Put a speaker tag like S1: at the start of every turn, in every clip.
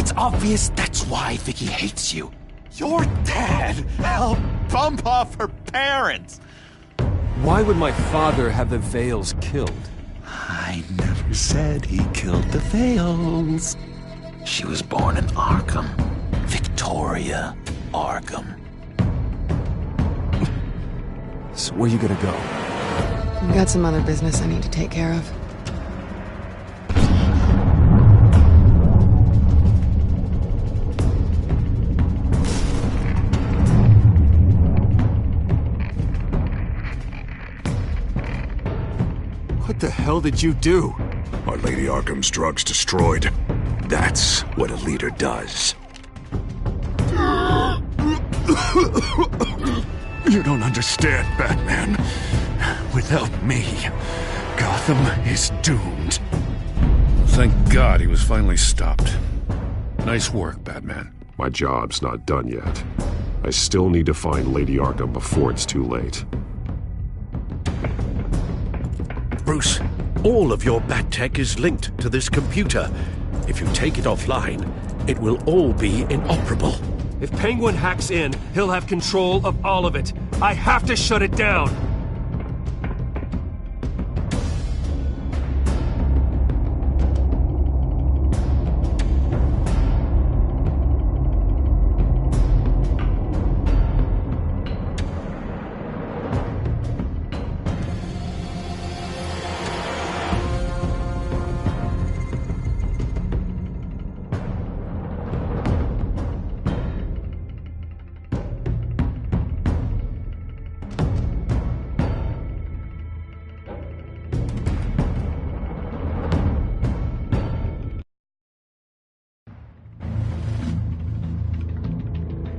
S1: It's obvious that's why Vicky hates you.
S2: Your dad helped bump off her parents!
S3: Why would my father have the Vales killed?
S1: I never said he killed the Vales. She was born in Arkham. Victoria Arkham.
S3: So where you gonna go?
S4: I've got some other business I need to take care of.
S3: What the hell did you do?
S5: Are Lady Arkham's drugs destroyed? That's what a leader does. You don't understand, Batman. Without me, Gotham is doomed.
S6: Thank God he was finally stopped. Nice work, Batman.
S7: My job's not done yet. I still need to find Lady Arkham before it's too late.
S8: Bruce, all of your Bat-Tech is linked to this computer. If you take it offline, it will all be inoperable.
S3: If Penguin hacks in, he'll have control of all of it. I have to shut it down!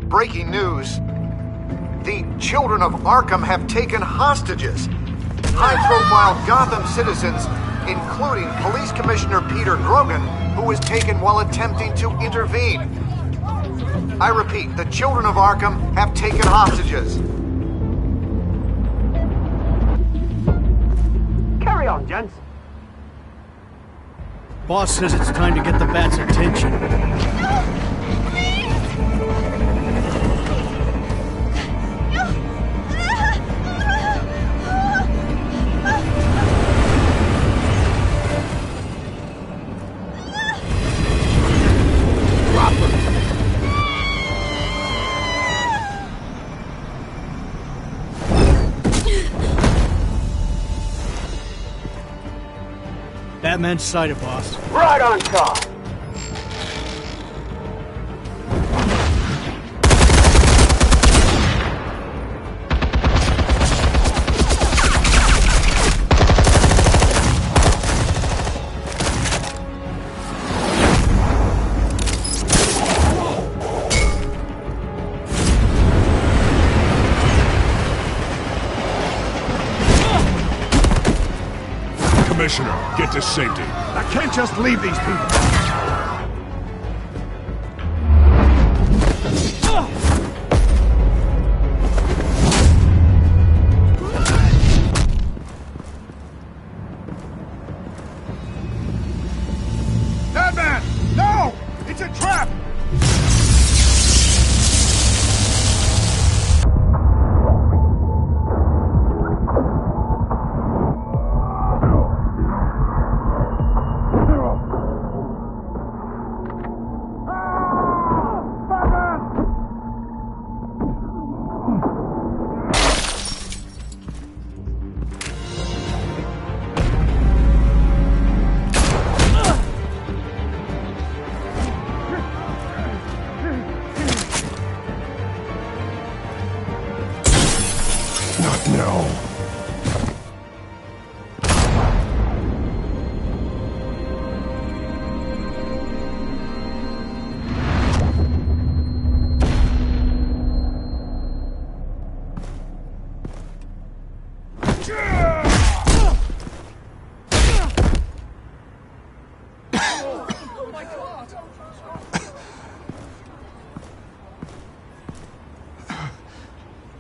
S9: Breaking news. The children of Arkham have taken hostages. High-profile Gotham citizens, including Police Commissioner Peter Grogan, who was taken while attempting to intervene. I repeat, the children of Arkham have taken hostages.
S10: Carry on, gents. Boss says it's time to get the Bat's attention. Batman's sighted, boss.
S11: Right on top.
S5: Commissioner, get to safety.
S9: I can't just leave these people. Batman! No! It's a trap!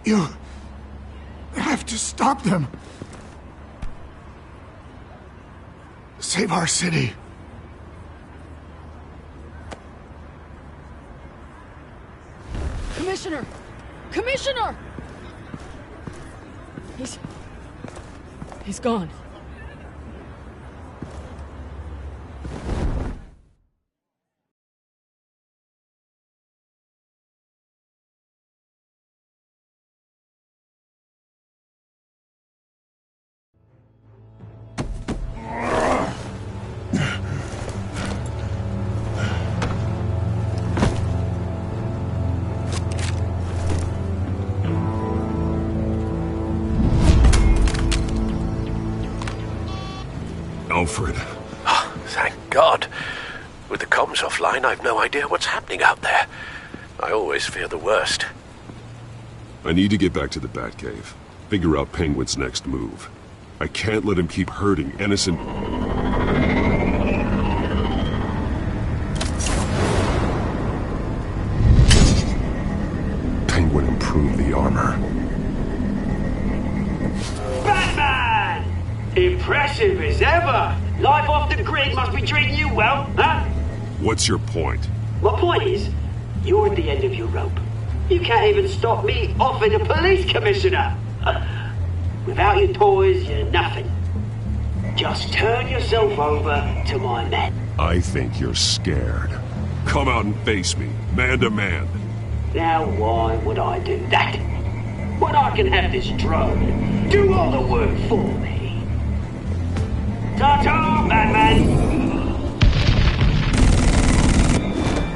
S9: You have to stop them. Save our city.
S4: Commissioner! Commissioner! He's gone.
S7: Alfred.
S8: Oh, thank God. With the comms offline, I've no idea what's happening out there. I always fear the worst.
S7: I need to get back to the Batcave. Figure out Penguin's next move. I can't let him keep hurting innocent... Penguin improved the armor.
S10: Batman! Impressive as ever. Life off the grid must be treating you well, huh?
S7: What's your point?
S10: My point is, you're at the end of your rope. You can't even stop me offing a police commissioner. Without your toys, you're nothing. Just turn yourself over to my men.
S7: I think you're scared. Come out and face me, man to man.
S10: Now why would I do that? When I can have this drone do all the work for me. Ta-ta, Batman!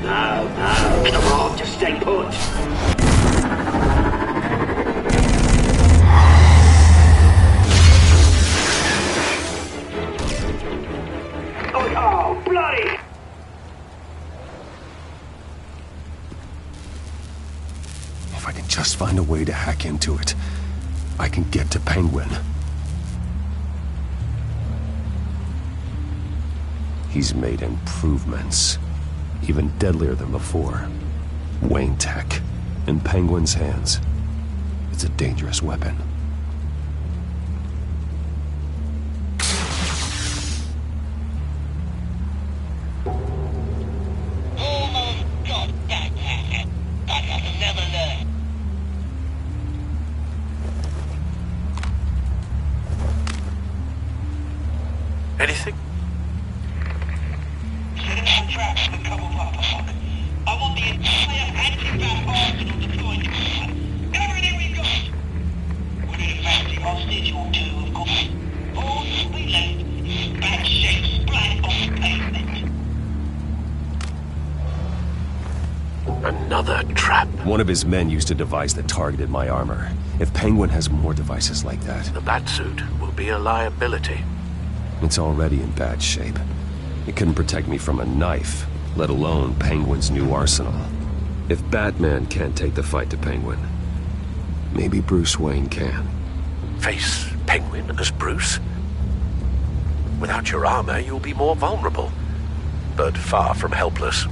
S10: No, come on, just stay put. Oh, bloody!
S7: If I can just find a way to hack into it, I can get to Penguin. He's made improvements, even deadlier than before. Wayne Tech, in Penguin's hands. It's a dangerous weapon.
S8: Anything?
S11: I want the entire anti-bat arsenal deployed. Everything we've got! We need a fancy hostage or two, of course. All that will be left is bat shaped splat on the pavement.
S8: Another trap.
S7: One of his men used a device that targeted my armor. If Penguin has more devices like that...
S8: The Batsuit will be a liability.
S7: It's already in bad shape. It couldn't protect me from a knife, let alone Penguin's new arsenal. If Batman can't take the fight to Penguin, maybe Bruce Wayne can.
S8: Face Penguin as Bruce? Without your armor, you'll be more vulnerable, but far from helpless.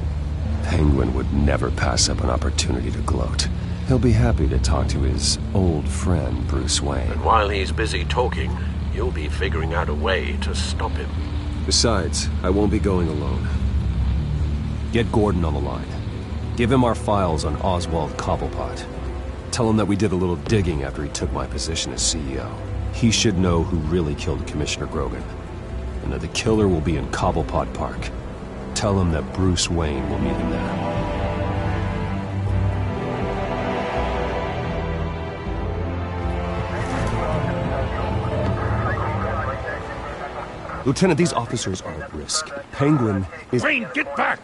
S7: Penguin would never pass up an opportunity to gloat. He'll be happy to talk to his old friend, Bruce Wayne.
S8: And while he's busy talking, you'll be figuring out a way to stop him.
S7: Besides, I won't be going alone. Get Gordon on the line. Give him our files on Oswald Cobblepot. Tell him that we did a little digging after he took my position as CEO. He should know who really killed Commissioner Grogan, and that the killer will be in Cobblepot Park. Tell him that Bruce Wayne will meet him there. Lieutenant, these officers are at risk. Penguin is...
S6: Wayne, get back!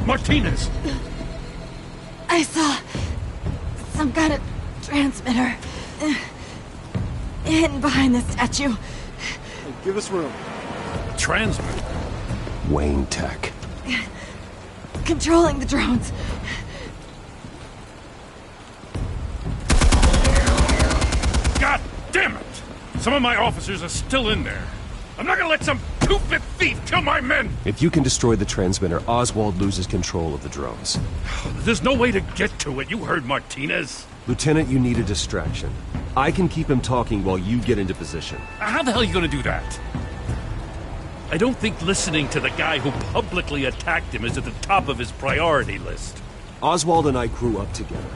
S6: Martinez!
S4: I saw some kind of transmitter hidden behind the statue.
S10: Hey, give us room.
S6: Transmitter?
S7: Wayne Tech.
S4: Controlling the drones.
S6: God damn it! Some of my officers are still in there. I'm not gonna let some two-bit thief kill my men!
S7: If you can destroy the transmitter, Oswald loses control of the drones.
S6: There's no way to get to it. You heard Martinez.
S7: Lieutenant, you need a distraction. I can keep him talking while you get into position.
S6: How the hell are you gonna do that? I don't think listening to the guy who publicly attacked him is at the top of his priority list.
S7: Oswald and I grew up together.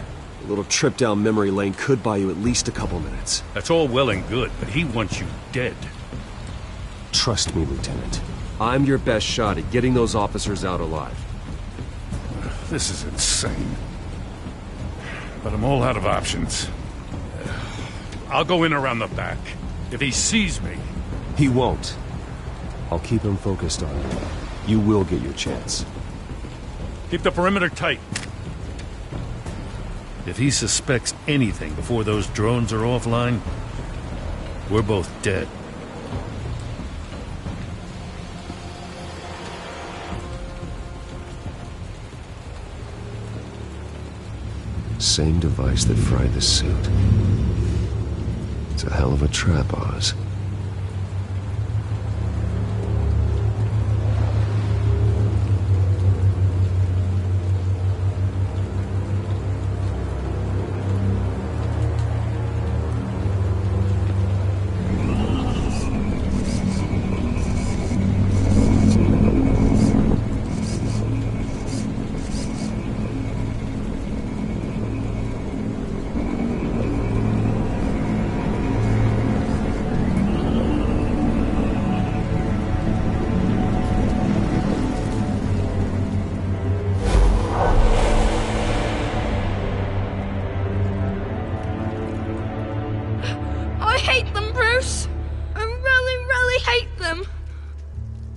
S7: A little trip down memory lane could buy you at least a couple minutes.
S6: That's all well and good, but he wants you dead.
S7: Trust me, Lieutenant. I'm your best shot at getting those officers out alive.
S6: This is insane. But I'm all out of options. I'll go in around the back. If he sees me...
S7: He won't. I'll keep him focused on you. You will get your chance.
S6: Keep the perimeter tight. If he suspects anything before those drones are offline, we're both dead.
S7: Same device that fried the suit. It's a hell of a trap, Oz.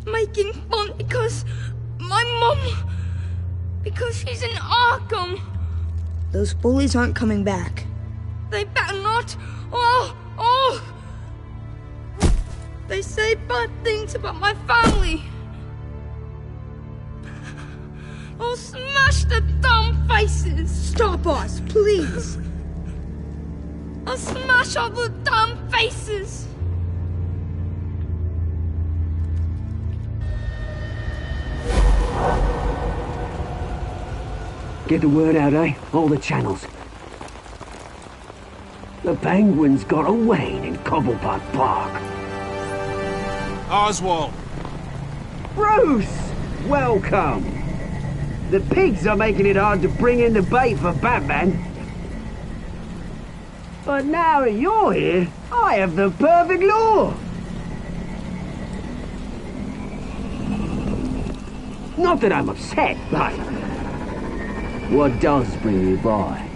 S12: Making fun because my mum... because she's in Arkham.
S13: Those bullies aren't coming back.
S12: They better not. They say bad things about my family. I'll smash the dumb faces.
S13: Stop us, please.
S12: I'll smash all the dumb faces.
S10: Get the word out, eh? All the channels. The Penguins got a Wayne in Cobblepot Park.
S3: Oswald!
S10: Bruce! Welcome! The pigs are making it hard to bring in the bait for Batman. But now that you're here, I have the perfect lure! Not that I'm upset, but... what does bring you by?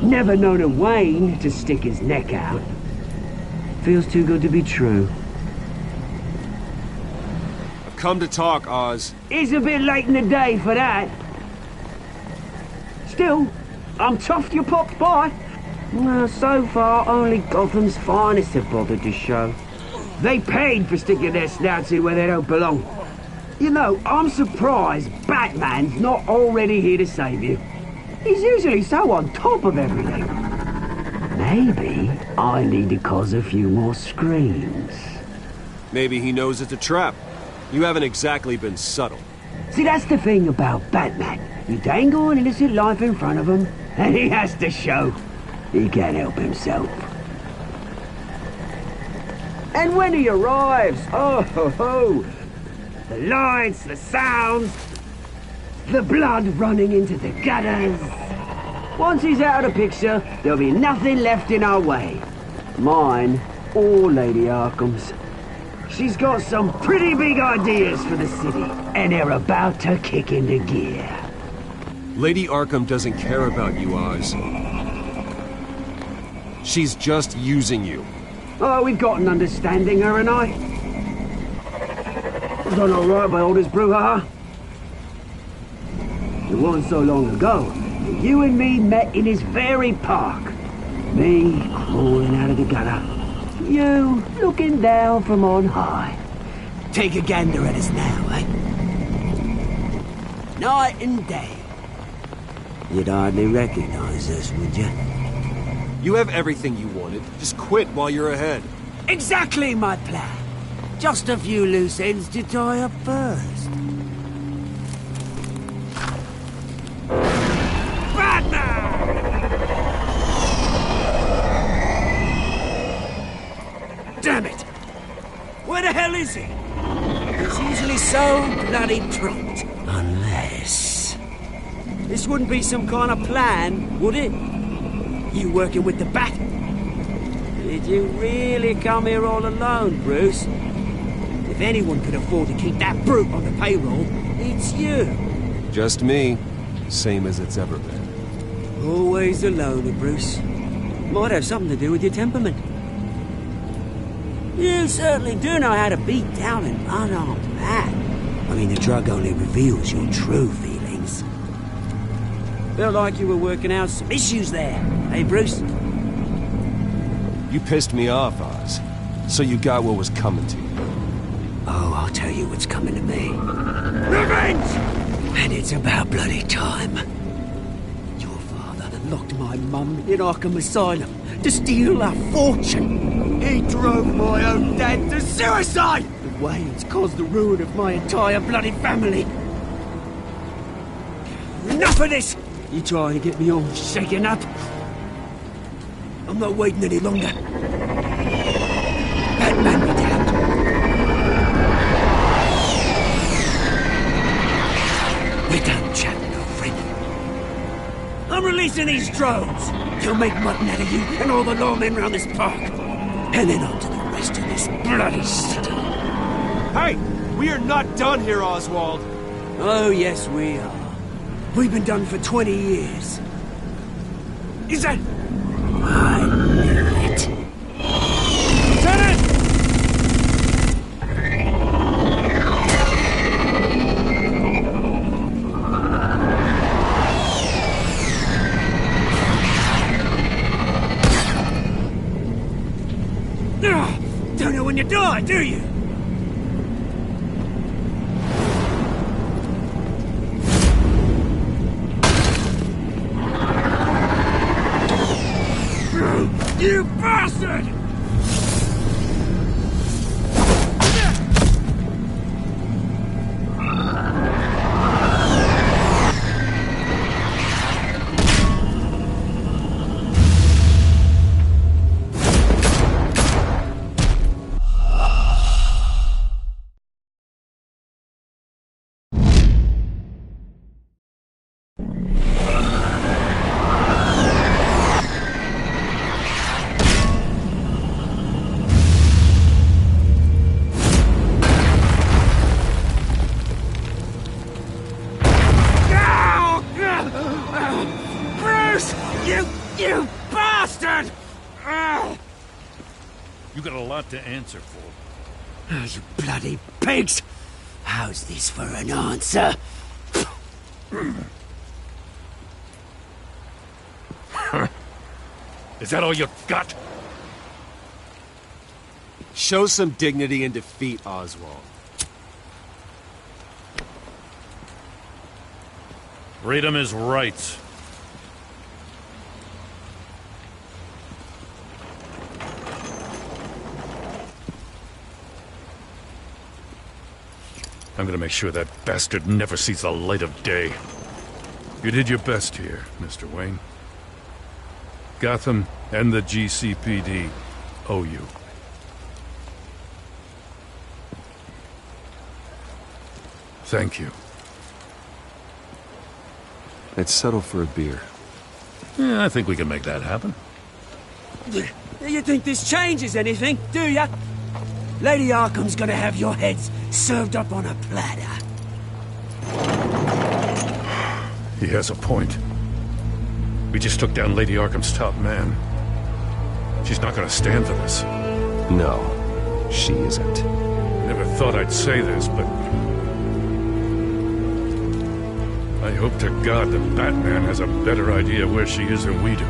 S10: Never known a Wayne to stick his neck out. Feels too good to be true.
S7: I've come to talk, Oz.
S10: It's a bit late in the day for that. Still, I'm chuffed you popped by. Well, so far, only Gotham's finest have bothered to show. They paid for sticking their snouts in where they don't belong. You know, I'm surprised Batman's not already here to save you. He's usually so on top of everything. Maybe I need to cause a few more screams.
S7: Maybe he knows it's a trap. You haven't exactly been subtle.
S10: See, that's the thing about Batman. You dangle an innocent life in front of him, and he has to show he can't help himself. And when he arrives, oh ho ho! The lights, the sounds, the blood running into the gutters. Once he's out of the picture, there'll be nothing left in our way. Mine or Lady Arkham's. She's got some pretty big ideas for the city, and they're about to kick into gear.
S7: Lady Arkham doesn't care about you, Oz. She's just using you.
S10: Oh, we've got an understanding, her and I. Done all right by Aldous Brouhaha. It wasn't so long ago that you and me met in his very park. Me crawling out of the gutter. You looking down from on high. Take a gander at us now, eh? Night and day. You'd hardly recognize us, would you?
S7: You have everything you wanted. Just quit while you're ahead.
S10: Exactly my plan. Just a few loose ends to tie up first. Damn it! Where the hell is he? He's usually so bloody prompt. Unless... This wouldn't be some kind of plan, would it? You working with the Bat? Did you really come here all alone, Bruce? If anyone could afford to keep that brute on the payroll, it's you.
S7: Just me. Same as it's ever been.
S10: Always alone, Bruce. Might have something to do with your temperament. You certainly do know how to beat down an unarmed man. I mean, the drug only reveals your true feelings. Felt like you were working out some issues there, eh, Bruce?
S7: You pissed me off, Oz. So you got what was coming to you.
S10: Oh, I'll tell you what's coming to me. Revenge! And it's about bloody time. Your father locked my mum in Arkham Asylum to steal a fortune. He drove my own dad to suicide! The way it's caused the ruin of my entire bloody family. Enough of this! You trying to get me all shaken up? I'm not waiting any longer. Batman me down. We're done chatting, old friend. I'm releasing these drones. You'll make mutton out of you and all the lawmen around this park. And then on to the rest of this bloody city.
S3: Hey! We are not done here, Oswald!
S10: Oh, yes, we are. We've been done for 20 years. Is that... I knew it. Lieutenant! Don't know when you die, do you? You bastard! You bastard!
S6: You got a lot to answer for.
S10: You bloody pigs! How's this for an answer?
S6: Is that all you got?
S7: Show some dignity and defeat, Oswald.
S6: Read him his rights. I'm gonna make sure that bastard never sees the light of day. You did your best here, Mr. Wayne. Gotham and the GCPD owe you. Thank you.
S7: Let's settle for a beer.
S6: Yeah, I think we can make that happen.
S10: You think this changes anything, do ya? Lady Arkham's gonna have your heads served up on a platter.
S6: He has a point. We just took down Lady Arkham's top man. She's not gonna stand for this.
S7: No, she isn't.
S6: Never thought I'd say this, but... I hope to God that Batman has a better idea where she is than we do.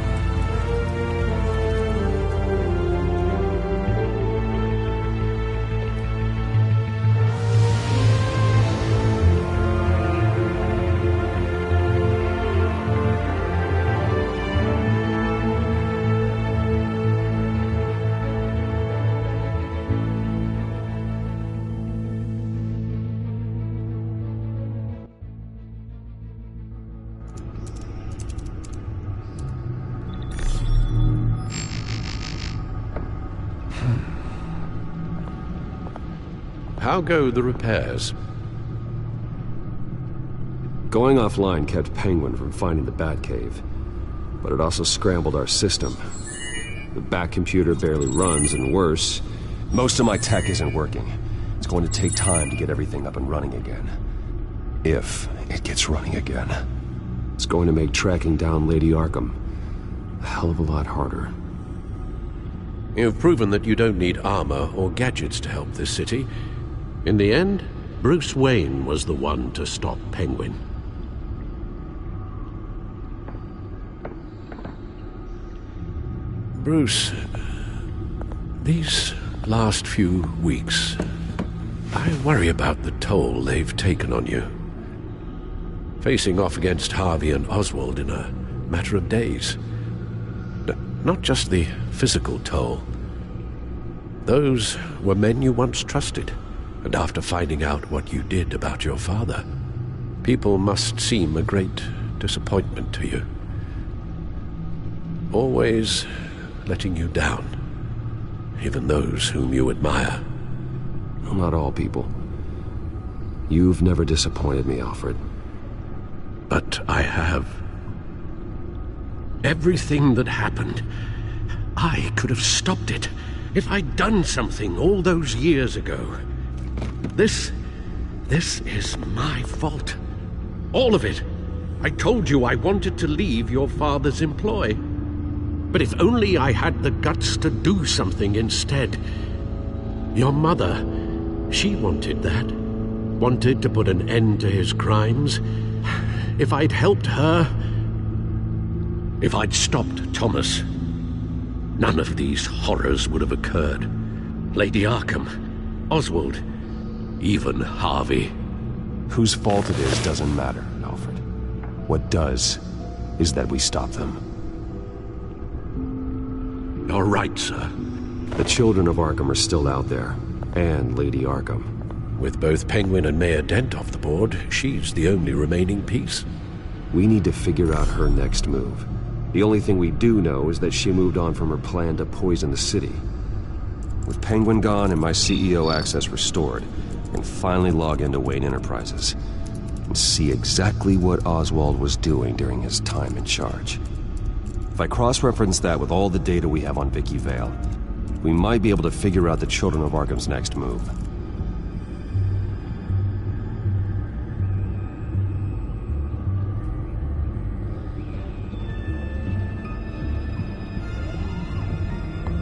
S8: How go the repairs?
S7: Going offline kept Penguin from finding the Batcave, but it also scrambled our system. The Bat computer barely runs, and worse, most of my tech isn't working. It's going to take time to get everything up and running again. If it gets running again. It's going to make tracking down Lady Arkham a hell of a lot harder.
S8: You've proven that you don't need armor or gadgets to help this city. In the end, Bruce Wayne was the one to stop Penguin. Bruce, these last few weeks, I worry about the toll they've taken on you. Facing off against Harvey and Oswald in a matter of days. Not just the physical toll. Those were men you once trusted, and after finding out what you did about your father, people must seem a great disappointment to you. Always letting you down, even those whom you admire.
S7: Well, not all people. You've never disappointed me, Alfred.
S8: But I have. Everything that happened, I could have stopped it if I'd done something all those years ago. This is my fault. All of it. I told you I wanted to leave your father's employ. But if only I had the guts to do something instead. Your mother, she wanted that. Wanted to put an end to his crimes. If I'd helped her, if I'd stopped Thomas, none of these horrors would have occurred. Lady Arkham, Oswald, even Harvey.
S7: Whose fault it is doesn't matter, Alfred. What does is that we stop them.
S8: You're right, sir.
S7: The children of Arkham are still out there, and Lady Arkham.
S8: With both Penguin and Mayor Dent off the board, she's the only remaining piece.
S7: We need to figure out her next move. The only thing we do know is that she moved on from her plan to poison the city. With Penguin gone and my CEO access restored, I can finally log into Wayne Enterprises and see exactly what Oswald was doing during his time in charge. If I cross-reference that with all the data we have on Vicky Vale, we might be able to figure out the Children of Arkham's next move.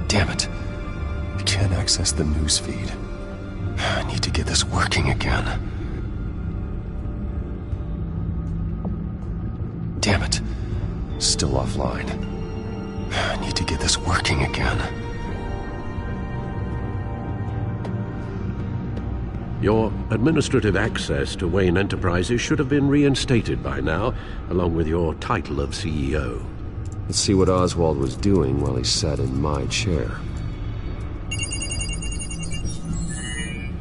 S7: Damn it. I can't access the newsfeed. I need to get this working again. Damn it. Still offline. I need to get this working again.
S8: Your administrative access to Wayne Enterprises should have been reinstated by now, along with your title of CEO.
S7: Let's see what Oswald was doing while he sat in my chair.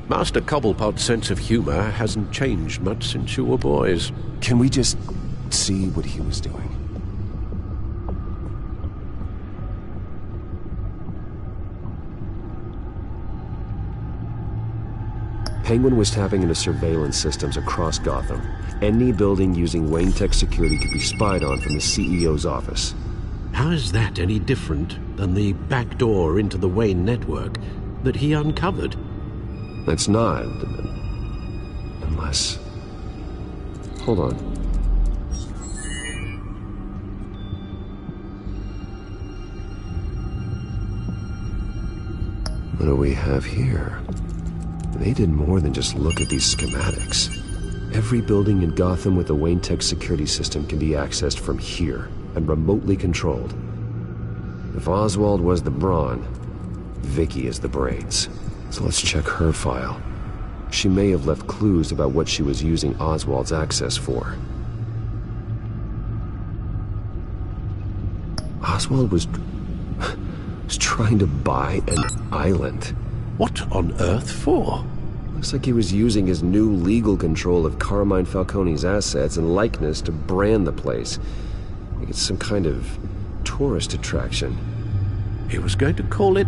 S8: Master Cobblepot's sense of humor hasn't changed much since you were boys.
S7: Can we just see what he was doing? Penguin was tapping into surveillance systems across Gotham. Any building using Wayne Tech security could be spied on from the CEO's office.
S8: How is that any different than the back door into the Wayne network that he uncovered?
S7: That's not. Unless... Hold on. What do we have here? They did more than just look at these schematics. Every building in Gotham with a Wayne Tech security system can be accessed from here and remotely controlled. If Oswald was the brawn, Vicky is the brains. So let's check her file. She may have left clues about what she was using Oswald's access for. Oswald was trying to buy an island.
S8: What on earth for?
S7: Looks like he was using his new legal control of Carmine Falcone's assets and likeness to brand the place. Like it's some kind of tourist attraction.
S8: He was going to call it...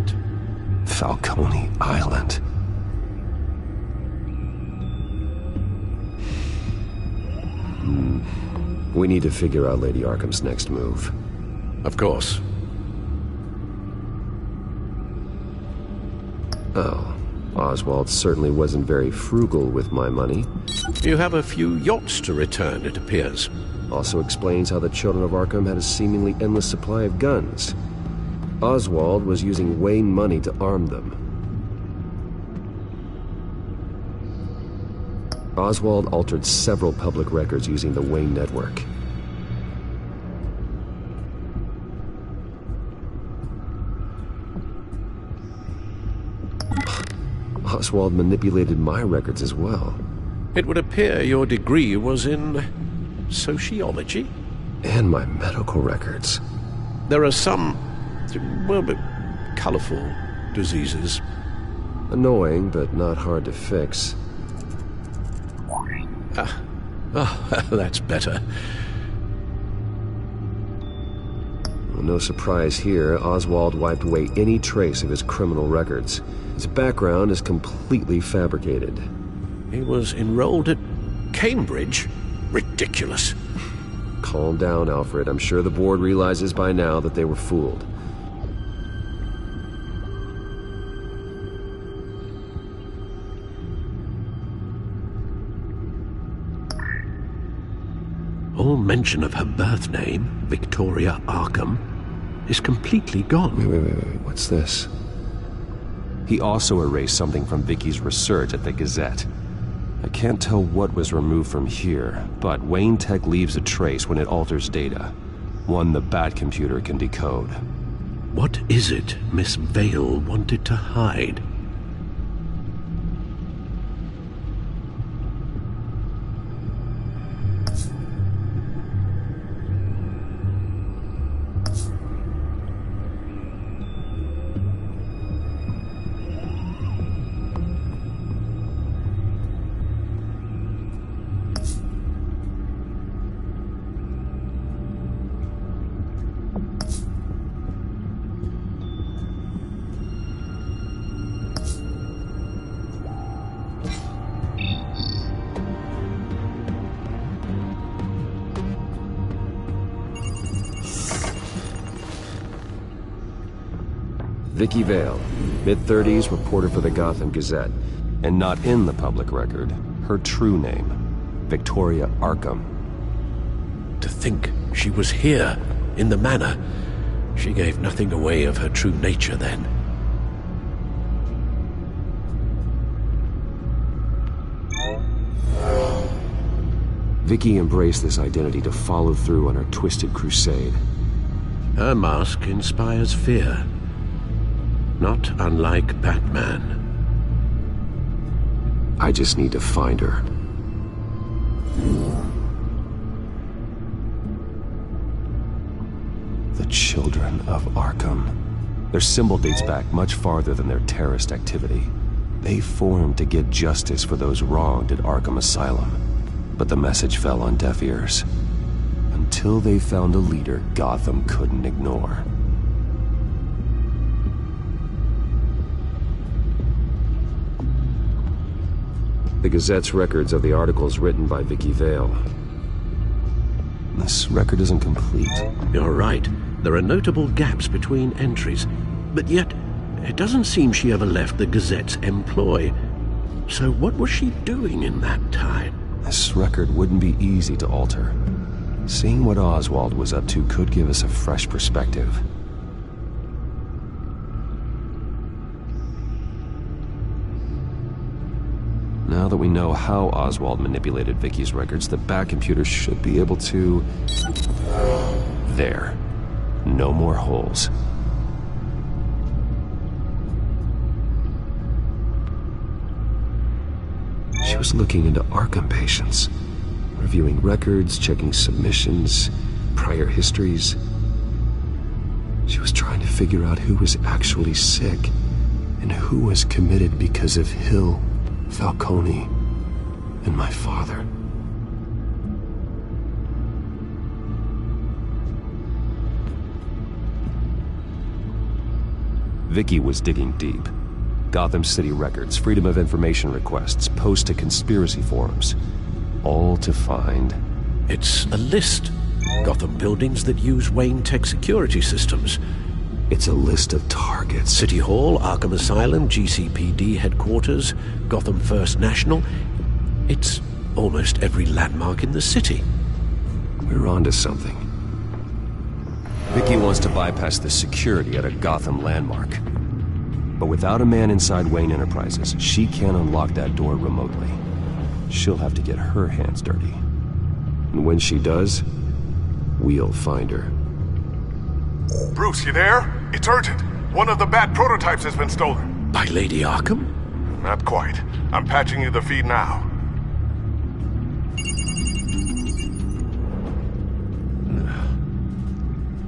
S7: Falcone Island. We need to figure out Lady Arkham's next move.
S8: Of course.
S7: Oh, Oswald certainly wasn't very frugal with my money.
S8: You have a few yachts to return, it appears.
S7: Also explains how the Children of Arkham had a seemingly endless supply of guns. Oswald was using Wayne money to arm them. Oswald altered several public records using the Wayne network. Oswald manipulated my records as well.
S8: It would appear your degree was in sociology?
S7: And my medical records.
S8: There are some, well, but colorful diseases.
S7: Annoying, but not hard to fix.
S8: That's better.
S7: Well, no surprise here, Oswald wiped away any trace of his criminal records. His background is completely fabricated.
S8: He was enrolled at Cambridge? Ridiculous.
S7: Calm down, Alfred. I'm sure the board realizes by now that they were fooled.
S8: All mention of her birth name, Victoria Arkham, is completely gone.
S7: Wait. What's this? He also erased something from Vicky's research at the Gazette. I can't tell what was removed from here, but Wayne Tech leaves a trace when it alters data. One the Bat computer can decode.
S8: What is it Miss Vale wanted to hide?
S7: Vicky Vale, mid-30s, reporter for the Gotham Gazette. And not in the public record, her true name, Victoria Arkham.
S8: To think she was here, in the manor. She gave nothing away of her true nature then.
S7: Vicky embraced this identity to follow through on her twisted crusade.
S8: Her mask inspires fear. Not unlike Batman.
S7: I just need to find her. The Children of Arkham. Their symbol dates back much farther than their terrorist activity. They formed to get justice for those wronged at Arkham Asylum. But the message fell on deaf ears. Until they found a leader Gotham couldn't ignore. The Gazette's records of the articles written by Vicky Vale. This record isn't complete.
S8: You're right. There are notable gaps between entries. But yet, it doesn't seem she ever left the Gazette's employ. So what was she doing in that time?
S7: This record wouldn't be easy to alter. Seeing what Oswald was up to could give us a fresh perspective. Now that we know how Oswald manipulated Vicky's records, the Bat computer should be able to... There. No more holes. She was looking into Arkham patients, reviewing records, checking submissions, prior histories. She was trying to figure out who was actually sick and who was committed because of Hill, Falcone, and my father. Vicky was digging deep. Gotham City records, Freedom of Information requests, posts to conspiracy forums. All to find
S8: It's a list. Gotham buildings that use Wayne Tech security systems.
S7: It's a list of targets.
S8: City Hall, Arkham Asylum, GCPD headquarters, Gotham First National. It's almost every landmark in the city.
S7: We're onto something. Vicky wants to bypass the security at a Gotham landmark. But without a man inside Wayne Enterprises, she can't unlock that door remotely. She'll have to get her hands dirty. And when she does, we'll find her.
S5: Bruce, you there? It's urgent. One of the Bat prototypes has been stolen.
S8: By Lady Arkham?
S5: Not quite. I'm patching you the feed now.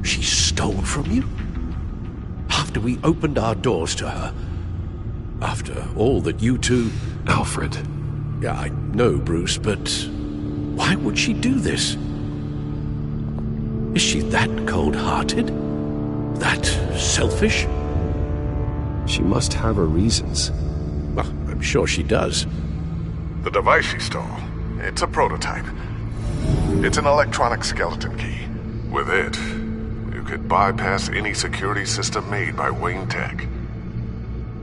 S8: She stole from you? After we opened our doors to her? After all that you two...
S7: Alfred.
S8: Yeah, I know, Bruce, but why would she do this? Is she that cold-hearted? That selfish?
S7: She must have her reasons.
S8: Well, I'm sure she does.
S5: The device she stole, it's a prototype. It's an electronic skeleton key. With it, you could bypass any security system made by Wayne Tech.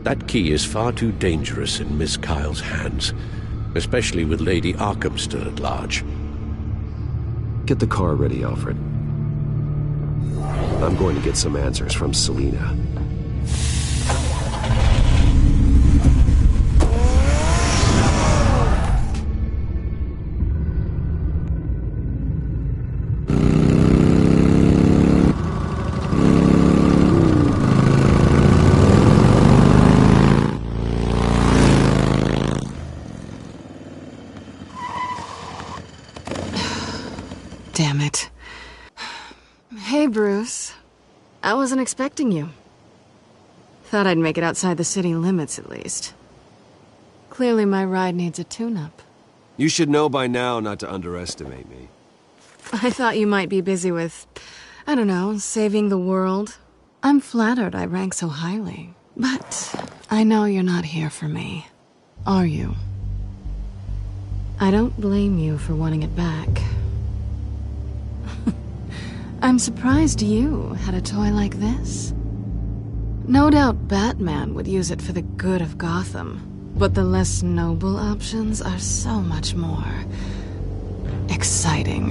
S8: That key is far too dangerous in Miss Kyle's hands, especially with Lady Arkham still at large.
S7: Get the car ready, Alfred. I'm going to get some answers from Selina.
S4: Damn it. Hey, Bruce. I wasn't expecting you. Thought I'd make it outside the city limits, at least. Clearly my ride needs a tune-up.
S7: You should know by now not to underestimate me.
S4: I thought you might be busy with, I don't know, saving the world. I'm flattered I rank so highly. But I know you're not here for me. Are you? I don't blame you for wanting it back. I'm surprised you had a toy like this. No doubt Batman would use it for the good of Gotham, but the less noble options are so much more exciting.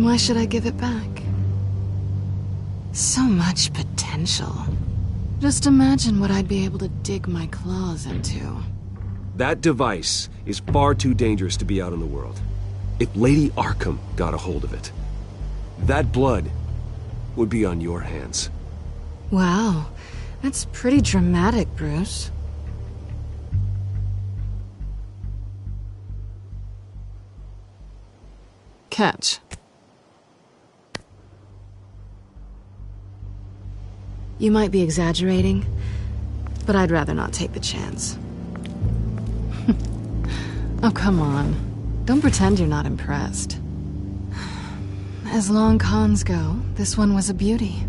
S4: Why should I give it back? So much potential. Just imagine what I'd be able to dig my claws into.
S7: That device is far too dangerous to be out in the world. If Lady Arkham got a hold of it, that blood would be on your hands.
S4: Wow, that's pretty dramatic, Bruce. Catch. You might be exaggerating, but I'd rather not take the chance. Oh, come on. Don't pretend you're not impressed. As long cons go, this one was a beauty.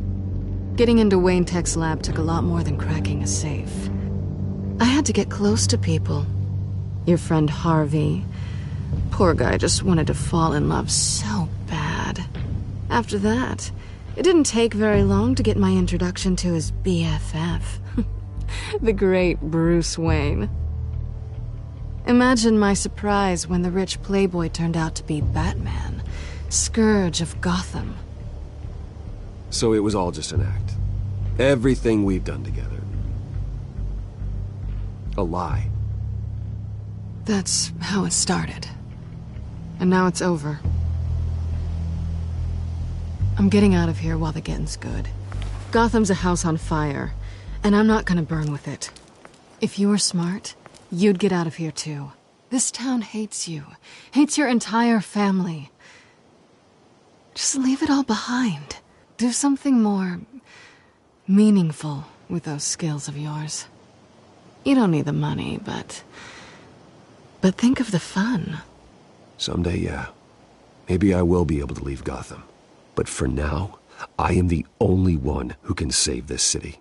S4: Getting into Wayne Tech's lab took a lot more than cracking a safe. I had to get close to people. Your friend Harvey. Poor guy just wanted to fall in love so bad. After that, it didn't take very long to get my introduction to his BFF. The great Bruce Wayne. Imagine my surprise when the rich playboy turned out to be Batman, Scourge of Gotham.
S7: So it was all just an act. Everything we've done together. A lie.
S4: That's how it started. And now it's over. I'm getting out of here while the getting's good. Gotham's a house on fire, and I'm not gonna burn with it. If you were smart, you'd get out of here too. This town hates you. Hates your entire family. Just leave it all behind. Do something more meaningful with those skills of yours. You don't need the money, but think of the fun.
S7: Someday, yeah. Maybe I will be able to leave Gotham. But for now, I am the only one who can save this city.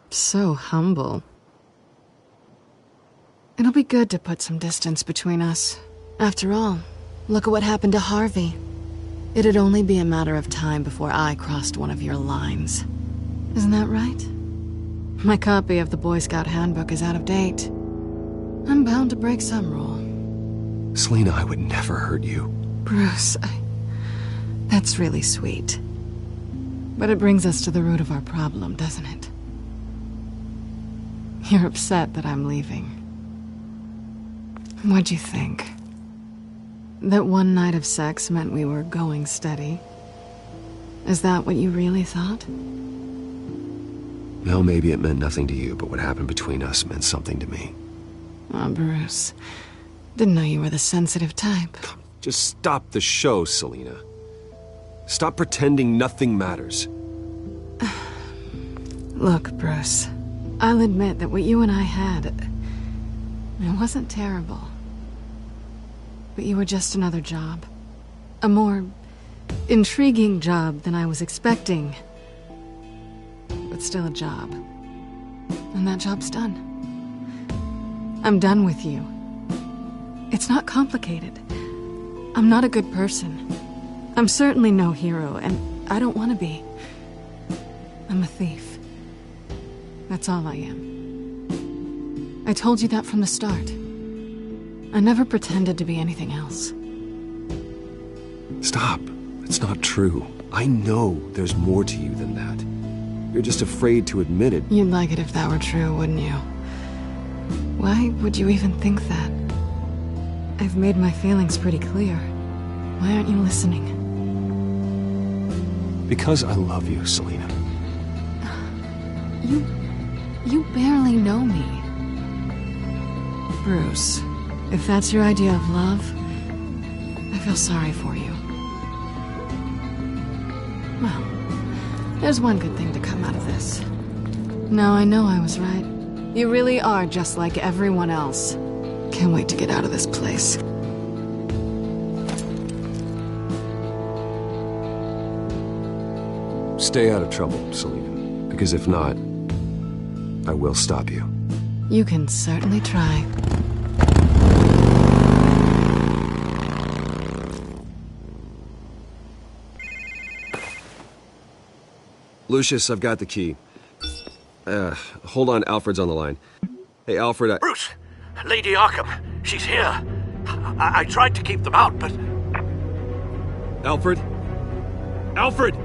S4: So humble. It'll be good to put some distance between us. After all, Look at what happened to Harvey. It'd only be a matter of time before I crossed one of your lines. Isn't that right? My copy of the Boy Scout Handbook is out of date. I'm bound to break some rule.
S7: Selina, I would never hurt you.
S4: Bruce, that's really sweet. But it brings us to the root of our problem, doesn't it? You're upset that I'm leaving. What'd you think? That one night of sex meant we were going steady? Is that what you really thought?
S7: Well, maybe it meant nothing to you, but what happened between us meant something to me.
S4: Oh, Bruce. Didn't know you were the sensitive type.
S7: Just stop the show, Selina. Stop pretending nothing matters.
S4: Look, Bruce. I'll admit that what you and I had... it wasn't terrible. But you were just another job. A more intriguing job than I was expecting. But still a job. And that job's done. I'm done with you. It's not complicated. I'm not a good person. I'm certainly no hero, and I don't want to be. I'm a thief. That's all I am. I told you that from the start. I never pretended to be anything else.
S7: Stop. It's not true. I know there's more to you than that. You're just afraid to admit it.
S4: You'd like it if that were true, wouldn't you? Why would you even think that? I've made my feelings pretty clear. Why aren't you listening?
S7: Because I love you, Selina.
S4: You barely know me. Bruce, if that's your idea of love, I feel sorry for you. Well, there's one good thing to come out of this. Now I know I was right. You really are just like everyone else. Can't wait to get out of this place.
S7: Stay out of trouble, Selina. Because if not, I will stop you.
S4: You can certainly try.
S7: Lucius, I've got the key. Hold on, Alfred's on the line. Hey, Alfred,
S8: Bruce! Lady Arkham, she's here. I tried to keep them out, but...
S7: Alfred? Alfred!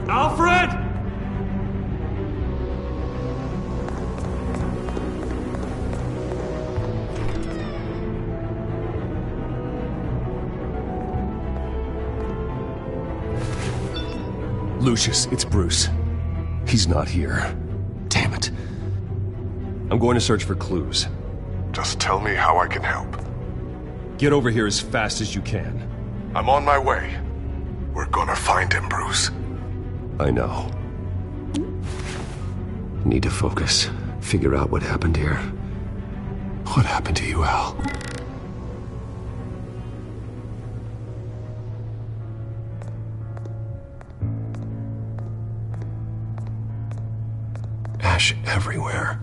S3: Alfred!
S7: Lucius, it's Bruce. He's not here. Damn it. I'm going to search for clues.
S5: Just tell me how I can help.
S7: Get over here as fast as you can.
S5: I'm on my way. We're gonna find him, Bruce.
S7: I know. Need to focus. Figure out what happened here. What happened to you, Al? Ash everywhere.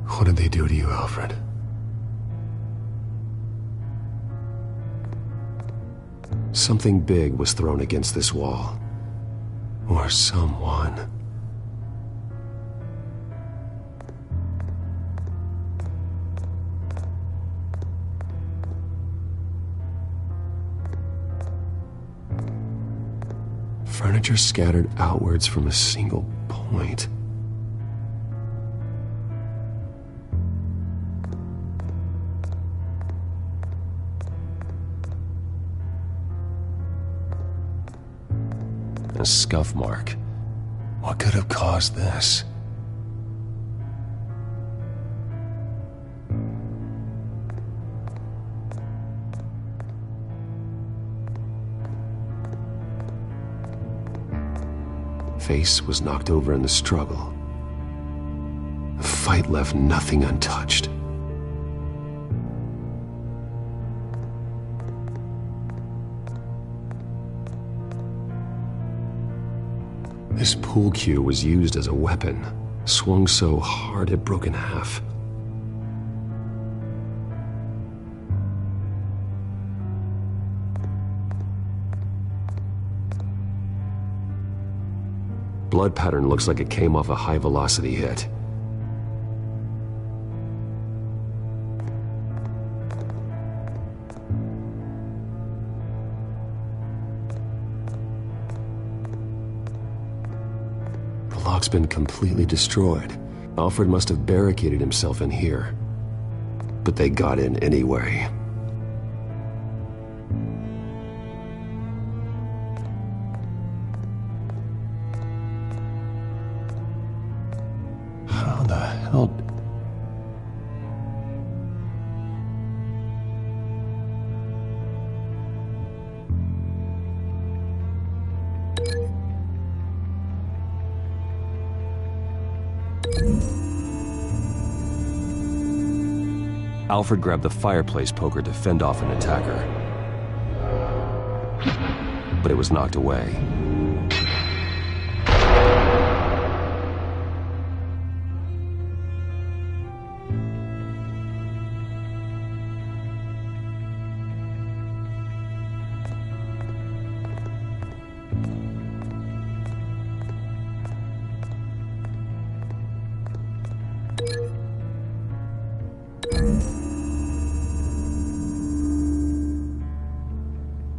S7: What did they do to you, Alfred? Something big was thrown against this wall. Or someone. Furniture scattered outwards from a single point. A scuff mark. What could have caused this? Face was knocked over in the struggle. The fight left nothing untouched. This pool cue was used as a weapon, swung so hard it broke in half. Blood pattern looks like it came off a high-velocity hit. The lock's been completely destroyed. Alfred must have barricaded himself in here. But they got in anyway. How the hell... Alfred grabbed the fireplace poker to fend off an attacker. But it was knocked away.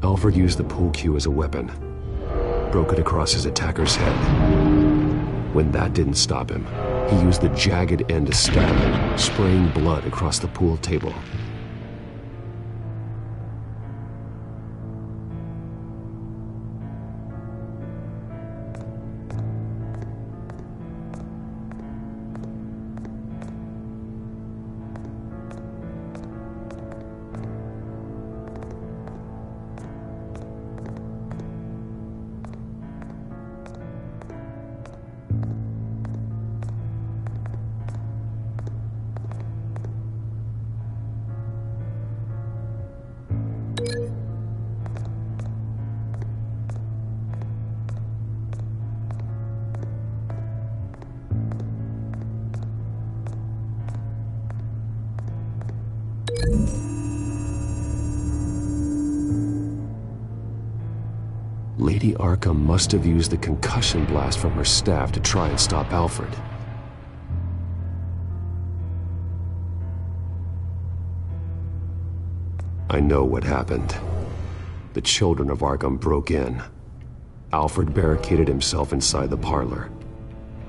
S7: Alfred used the pool cue as a weapon, broke it across his attacker's head. When that didn't stop him, he used the jagged end to stab him, spraying blood across the pool table. Lady Arkham must have used the concussion blast from her staff to try and stop Alfred. I know what happened. The children of Arkham broke in. Alfred barricaded himself inside the parlor.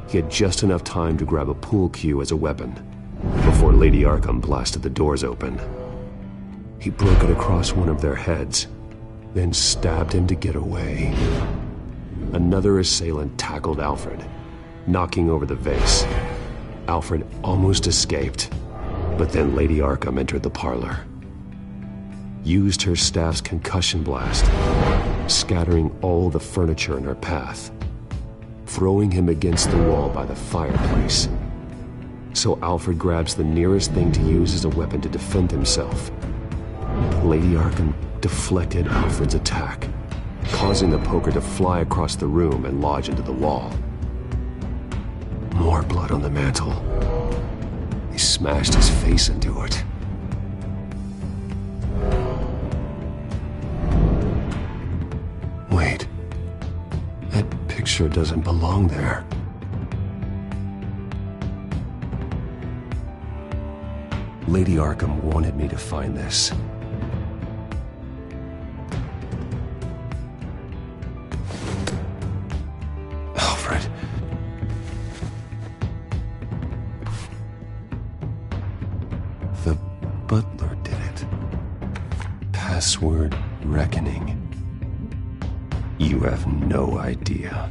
S7: He had just enough time to grab a pool cue as a weapon before Lady Arkham blasted the doors open. He broke it across one of their heads, then stabbed him to get away. Another assailant tackled Alfred, knocking over the vase. Alfred almost escaped, but then Lady Arkham entered the parlor. Used her staff's concussion blast, scattering all the furniture in her path, throwing him against the wall by the fireplace. So Alfred grabs the nearest thing to use as a weapon to defend himself. Lady Arkham deflected Alfred's attack, causing the poker to fly across the room and lodge into the wall. More blood on the mantel. He smashed his face into it. Wait. That picture doesn't belong there. Lady Arkham wanted me to find this. Alfred. The butler did it. Password reckoning. You have no idea.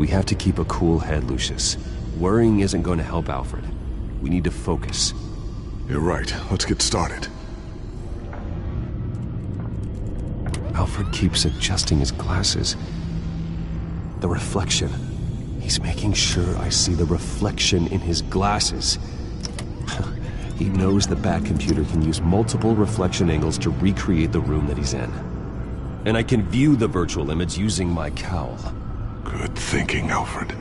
S7: We have to keep a cool head, Lucius. Worrying isn't going to help Alfred. We need to focus.
S5: You're right. Let's get started.
S7: Alfred keeps adjusting his glasses. The reflection. He's making sure I see the reflection in his glasses. He knows the Batcomputer can use multiple reflection angles to recreate the room that he's in. And I can view the virtual image using my cowl.
S5: Good thinking, Alfred.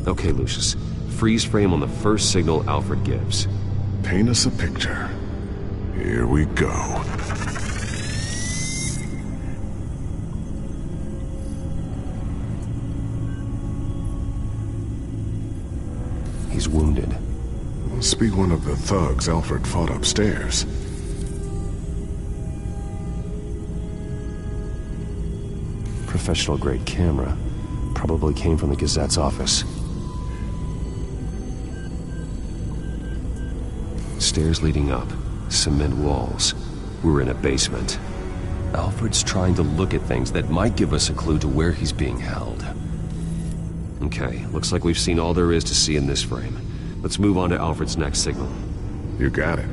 S7: Okay, Lucius. Freeze frame on the first signal Alfred gives.
S5: Paint us a picture. Here we go.
S7: He's wounded.
S5: Must be one of the thugs Alfred fought upstairs.
S7: Professional-grade camera. Probably came from the Gazette's office. Stairs leading up. Cement walls. We're in a basement. Alfred's trying to look at things that might give us a clue to where he's being held. Okay, looks like we've seen all there is to see in this frame. Let's move on to Alfred's next signal.
S5: You got it.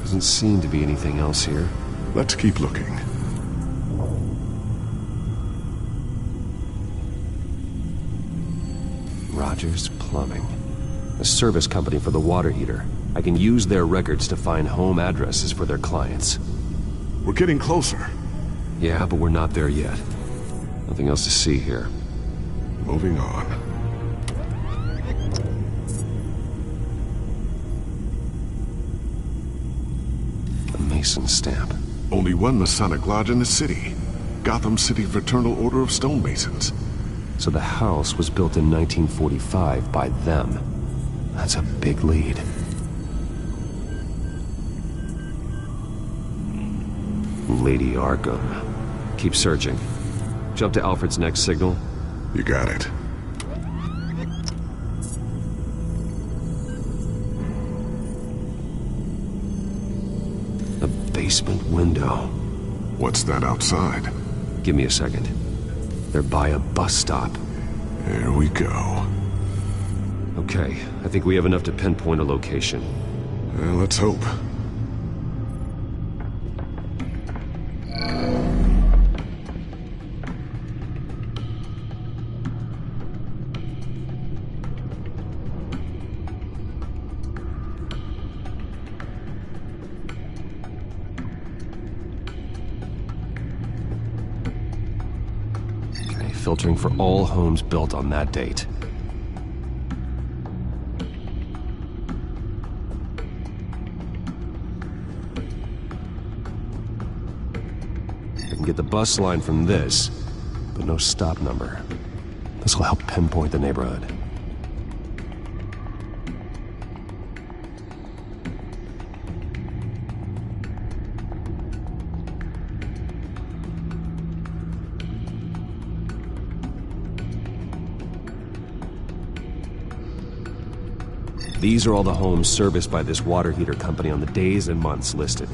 S7: Doesn't seem to be anything else here.
S5: Let's keep looking.
S7: Rogers Plumbing. A service company for the water heater. I can use their records to find home addresses for their clients.
S5: We're getting closer.
S7: Yeah, but we're not there yet. Nothing else to see here.
S5: Moving on.
S7: A Mason stamp.
S5: Only one Masonic lodge in the city. Gotham City Fraternal Order of Stonemasons.
S7: So the house was built in 1945 by them. That's a big lead. Lady Arkham. Keep searching. Jump to Alfred's next signal.
S5: You got it.
S7: A basement window.
S5: What's that outside?
S7: Give me a second. They're by a bus stop.
S5: Here we go.
S7: Okay, I think we have enough to pinpoint a location.
S5: Let's hope.
S7: Filtering for all homes built on that date. I can get the bus line from this, but no stop number. This will help pinpoint the neighborhood. These are all the homes serviced by this water heater company on the days and months listed.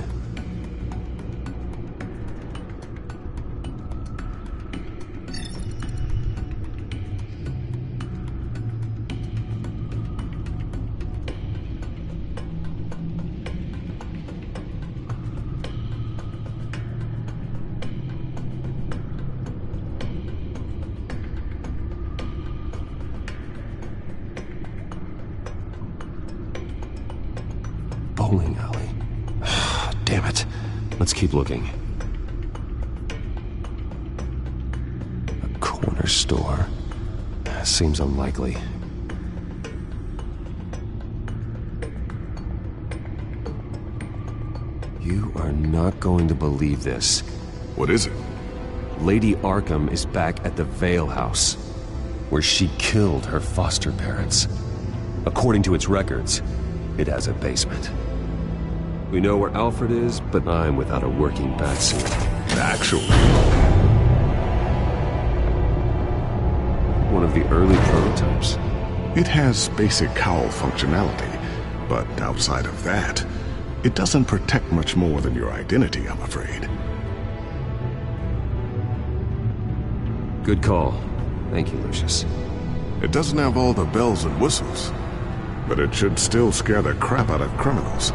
S7: Bowling alley. Damn it. Let's keep looking. A corner store. Seems unlikely. You are not going to believe this.
S5: What is it?
S7: Lady Arkham is back at the Vale House, where she killed her foster parents. According to its records, it has a basement. We know where Alfred is, but I'm without a working bat suit.
S5: Actually,
S7: one of the early prototypes?
S5: It has basic cowl functionality, but outside of that, it doesn't protect much more than your identity, I'm afraid.
S7: Good call. Thank you, Lucius.
S5: It doesn't have all the bells and whistles, but it should still scare the crap out of criminals.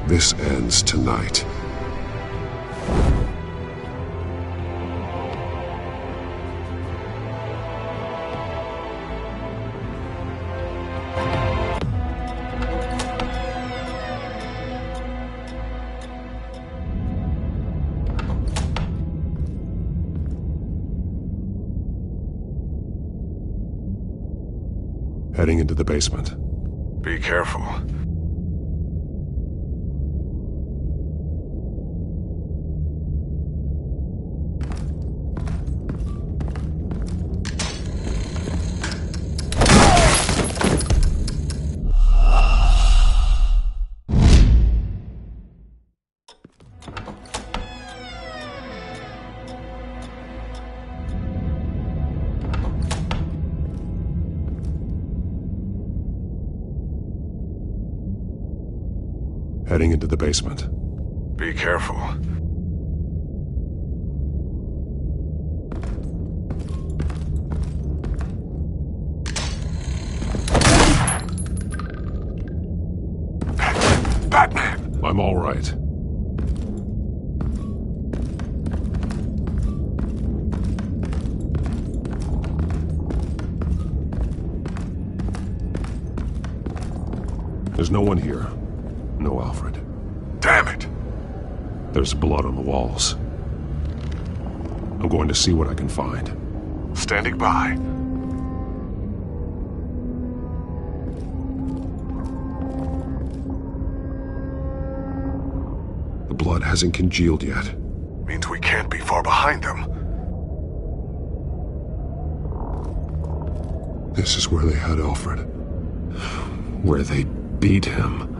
S5: This ends tonight. Heading into the basement. Be careful. Heading into the basement. Be careful. Batman! I'm all right. There's no one here. No, Alfred. Damn it! There's blood on the walls. I'm going to see what I can find. Standing by. The blood hasn't congealed yet. Means we can't be far behind them. This is where they had Alfred. Where they beat him.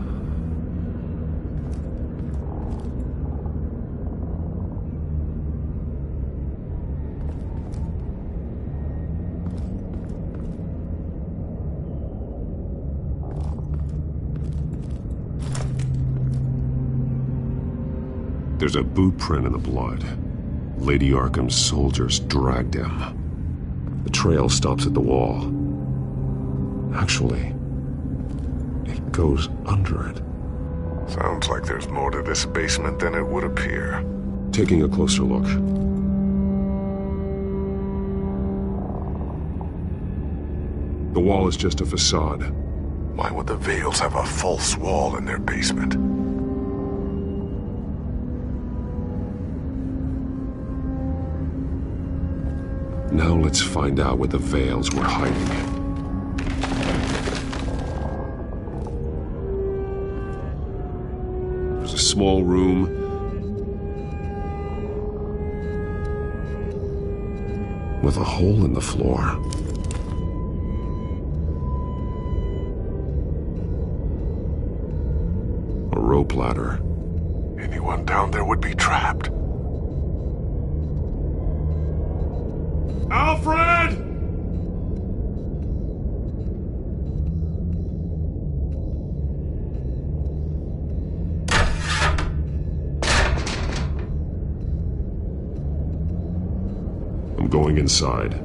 S5: There's a boot print in the blood. Lady Arkham's soldiers dragged him. The trail stops at the wall. Actually, it goes under it. Sounds like there's more to this basement than it would appear. Taking a closer look. The wall is just a facade. Why would the Vales have a false wall in their basement? Now let's find out where the Vales were hiding. There's a small room. With a hole in the floor. A rope ladder. Anyone down there would be trapped. Alfred! I'm going inside.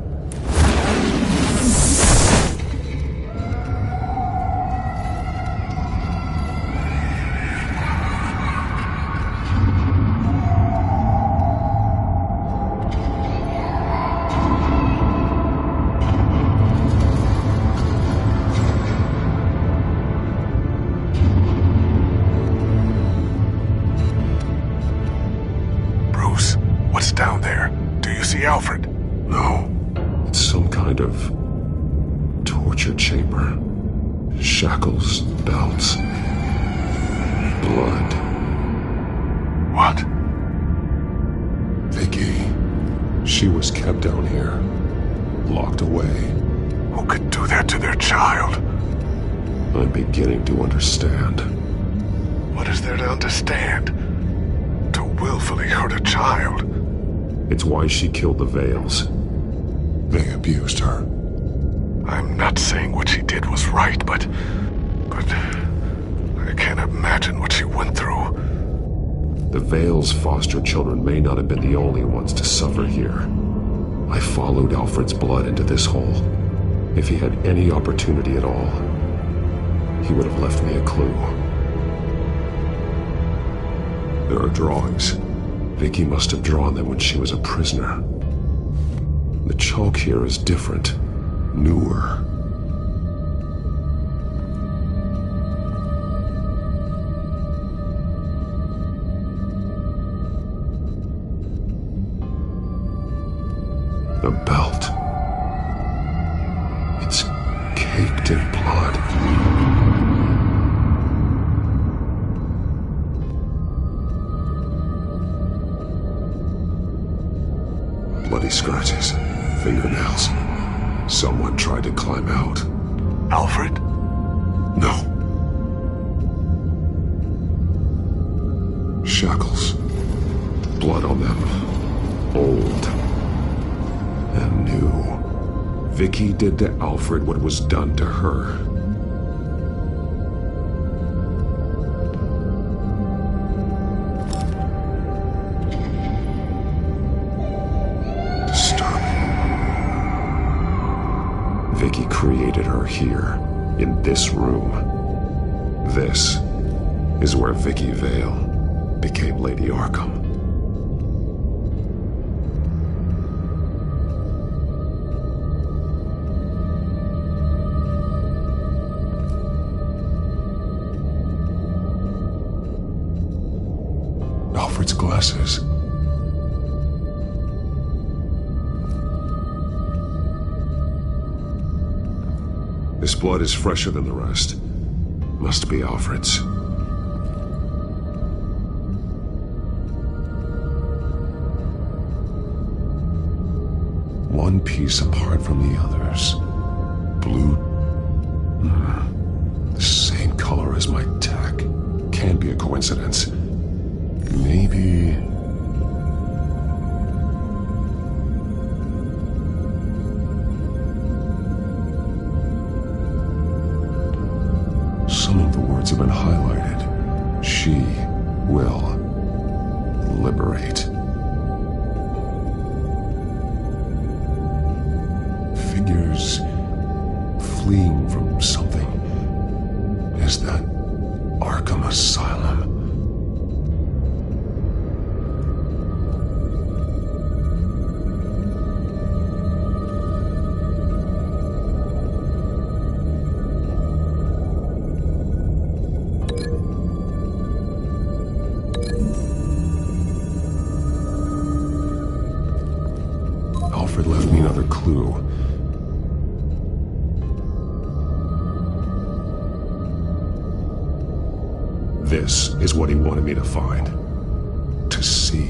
S5: Down there. Do you see Alfred? No. It's some kind of torture chamber. Shackles, belts, blood. What? Vicky. She was kept down here. Locked away. Who could do that to their child? I'm beginning to understand. What is there to understand? willfully hurt a child.
S7: It's why she killed the Vales.
S5: They abused her. I'm not saying what she did was right, but I can't imagine what she went through.
S7: The Vales' foster children may not have been the only ones to suffer here. I followed Alfred's blood into this hole. If he had any opportunity at all, he would have left me a clue. There are drawings. Vicky must have drawn them when she was a prisoner. The chalk here is different, newer. The belt. It's caked in blood. Bloody scratches, fingernails. Someone tried to climb out.
S5: Alfred?
S7: No. Shackles. Blood on them. Old. And new. Vicky did to Alfred what was done to her. Vicky created her here, in this room. This is where Vicky Vale became Lady Arkham. Alfred's glasses. This blood is fresher than the rest. Must be Alfred's. One piece apart from the others. Blue. The same color as my tech. Can't be a coincidence. Maybe... Some of the words have been highlighted. She will liberate. Figures fleeing from something. Is that Arkham Asylum? Alfred left me another clue. This is what he wanted me to find. To see.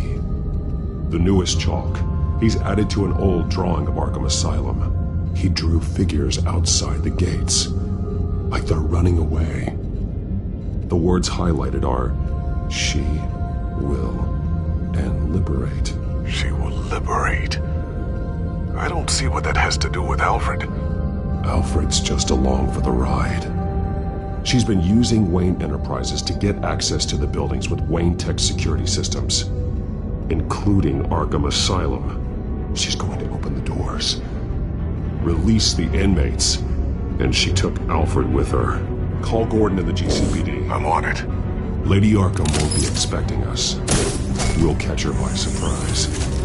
S7: The newest chalk. He's added to an old drawing of Arkham Asylum. He drew figures outside the gates. Like they're running away. The words highlighted are, she will and liberate.
S5: She will liberate. I don't see what that has to do with Alfred.
S7: Alfred's just along for the ride. She's been using Wayne Enterprises to get access to the buildings with Wayne Tech security systems, including Arkham Asylum. She's going to open the doors, release the inmates, and she took Alfred with her. Call Gordon and the GCPD.
S5: I'm on it.
S7: Lady Arkham won't be expecting us. We'll catch her by surprise.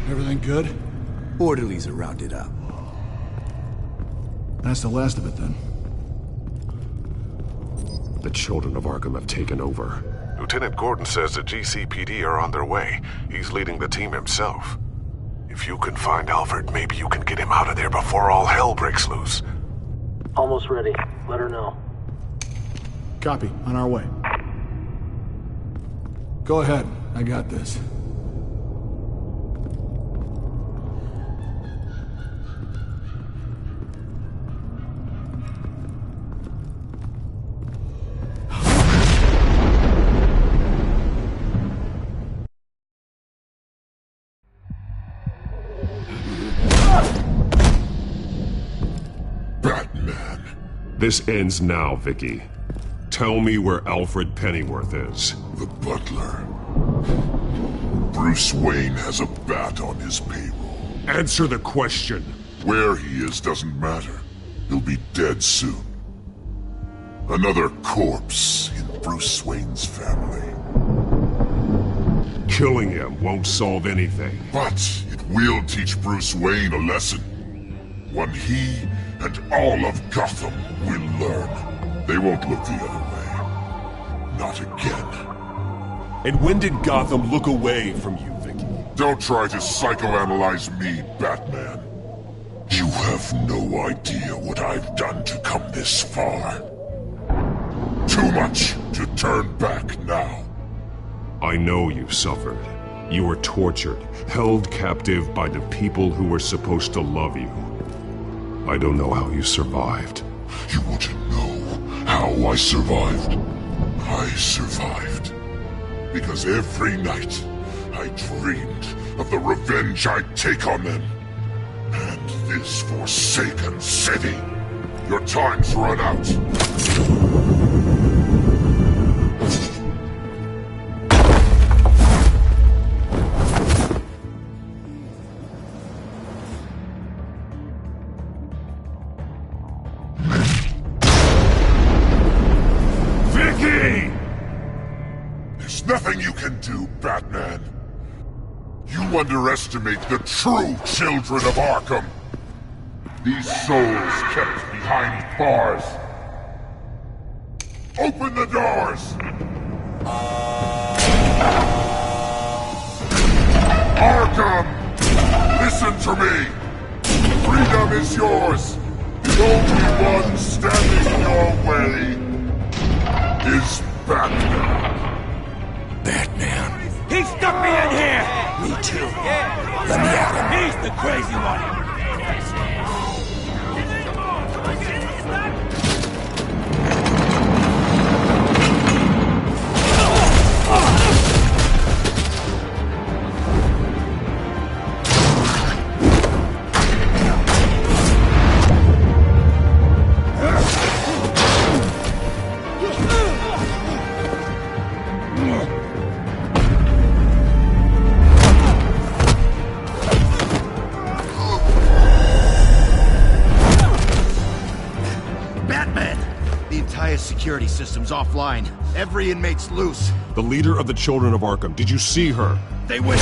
S14: Everything good?
S15: Orderlies are rounded up.
S14: That's the last of it, then.
S7: The children of Arkham have taken over.
S5: Lieutenant Gordon says the GCPD are on their way. He's leading the team himself. If you can find Alfred, maybe you can get him out of there before all hell breaks loose.
S14: Almost ready. Let her know.
S15: Copy. On our way. Go ahead. I got this.
S16: This ends now, Vicky. Tell me where Alfred Pennyworth is.
S17: The butler. Bruce Wayne has a bat on his payroll.
S16: Answer the question.
S17: Where he is doesn't matter. He'll be dead soon. Another corpse in Bruce Wayne's family.
S16: Killing him won't solve anything.
S17: But it will teach Bruce Wayne a lesson. One he and all of Gotham will learn. They won't look the other way. Not again.
S16: And when did Gotham look away from you, Vicky?
S17: Don't try to psychoanalyze me, Batman. You have no idea what I've done to come this far. Too much to turn back now.
S16: I know you suffered. You were tortured, held captive by the people who were supposed to love you. I don't know how you survived.
S17: You want to know how I survived? I survived because every night I dreamed of the revenge I'd take on them. And this forsaken city. Your time's run out. Nothing you can do, Batman. You underestimate the true children of Arkham. These souls kept behind bars. Open the doors! Arkham! Listen to me! Freedom is yours! The only one standing in your way is Batman.
S2: Batman. He stuck me in here! Me too. Let me at him. He's the crazy one.
S18: Security system's offline. Every inmate's loose.
S16: The leader of the Children of Arkham. Did you see her?
S18: They went.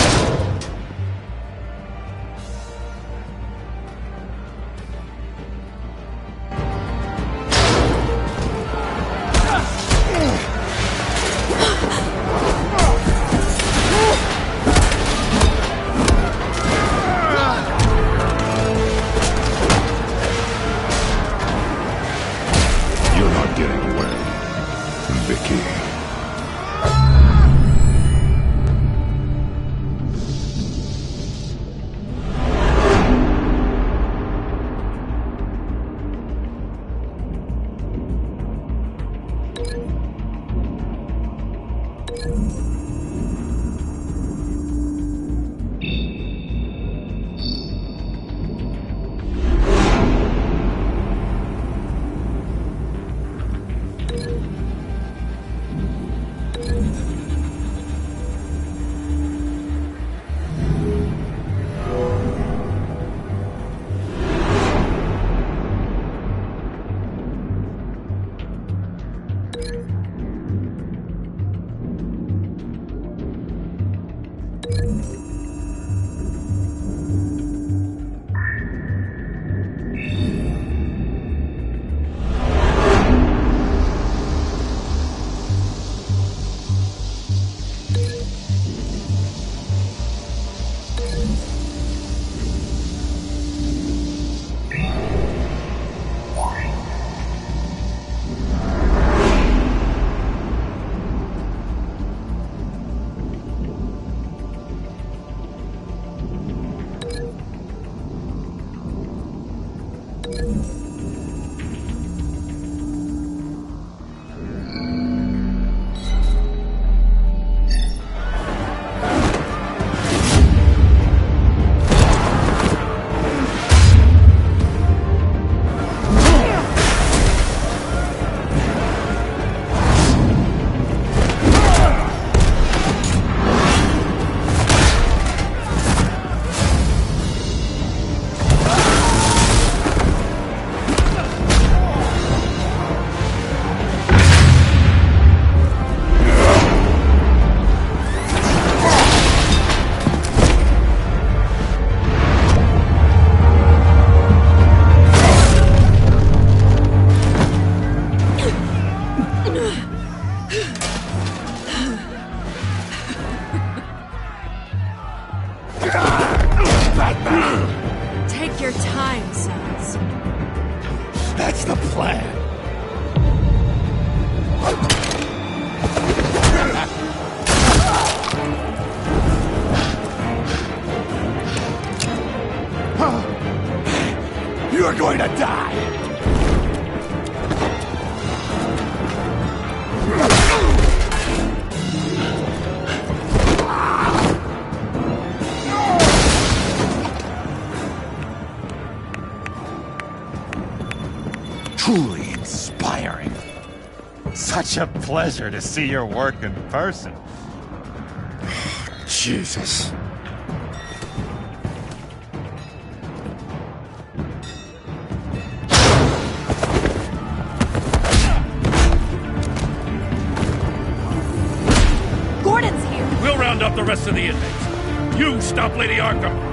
S6: plan.
S2: You're going to die!
S1: Truly inspiring. Such a pleasure to see your work in person.
S6: Jesus.
S12: Gordon's here.
S6: We'll round up the rest of the inmates. You stop Lady Arkham.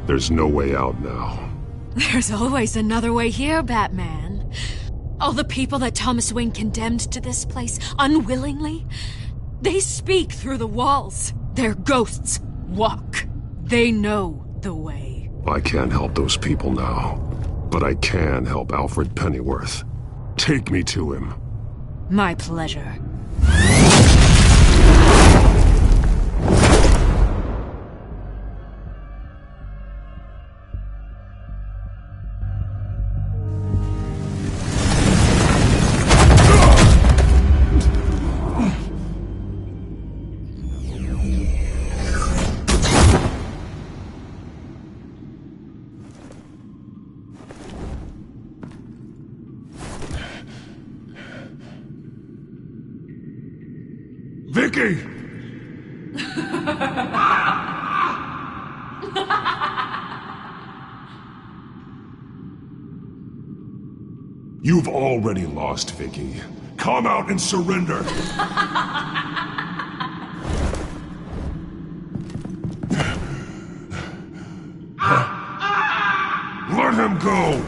S16: There's no way out now.
S19: There's always another way here, Batman. All the people that Thomas Wayne condemned to this place unwillingly, they speak through the walls. Their ghosts walk. They know the way.
S16: I can't help those people now, but I can help Alfred Pennyworth. Take me to him.
S19: My pleasure.
S16: Vicky! You've already lost, Vicky. Come out and surrender! Let him go!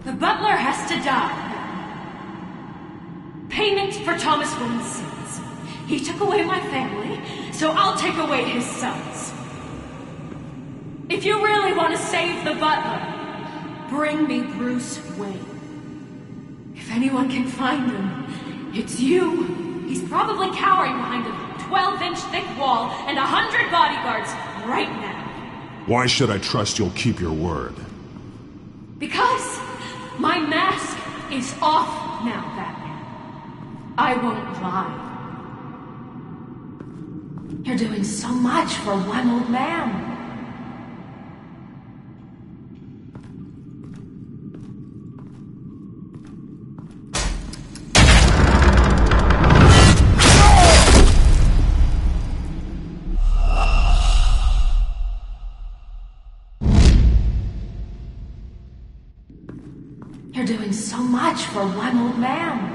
S19: The butler has to die. Payment for Thomas Wayne's sins. He took away my family, so I'll take away his sons. If you really want to save the butler, bring me Bruce Wayne. If anyone can find him, it's you. He's probably cowering behind a 12-inch thick wall and 100 bodyguards right now.
S16: Why should I trust you'll keep your word?
S19: Because my mask is off now, Batman. I won't lie. You're doing so much for one old man. You're doing so much for one old man.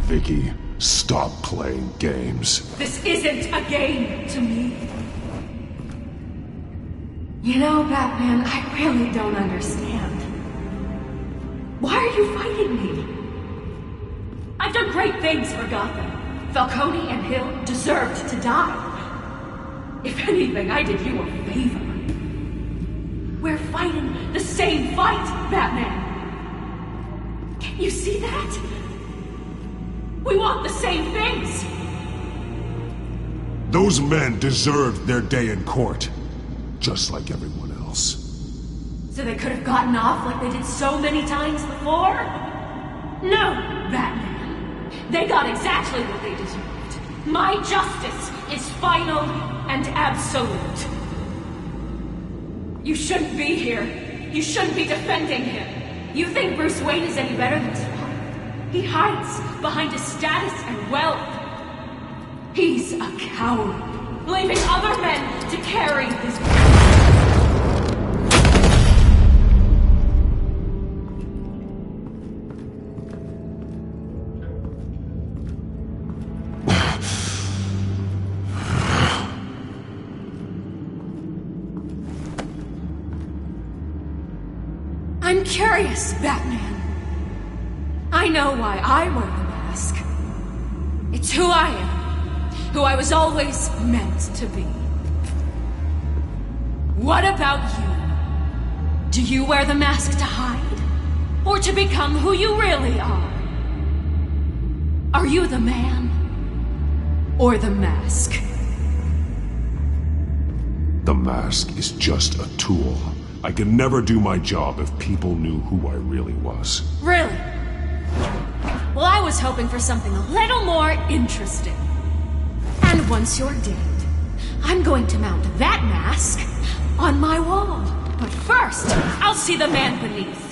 S16: Vicky, stop playing games.
S19: This isn't a game to me. You know, Batman, I really don't understand. Why are you fighting me? I've done great things for Gotham. Falcone and Hill deserved to die. If anything, I did you a favor. We're fighting the same fight, Batman. Can you see that? We want the same things!
S16: Those men deserved their day in court, just like everyone else.
S19: So they could have gotten off like they did so many times before? No, Batman. They got exactly what they deserved. My justice is final and absolute. You shouldn't be here. You shouldn't be defending him. You think Bruce Wayne is any better than Spawn? He hides behind his status and wealth. He's a coward, leaving other men to carry his burden. curious, Batman. I know why I wear the mask. It's who I am. Who I was always meant to be. What about you? Do you wear the mask to hide? Or to become who you really are? Are you the man? Or the mask?
S16: The mask is just a tool. I could never do my job if people knew who I really was.
S19: Really? Well, I was hoping for something a little more interesting. And once you're dead, I'm going to mount that mask on my wall. But first, I'll see the man beneath.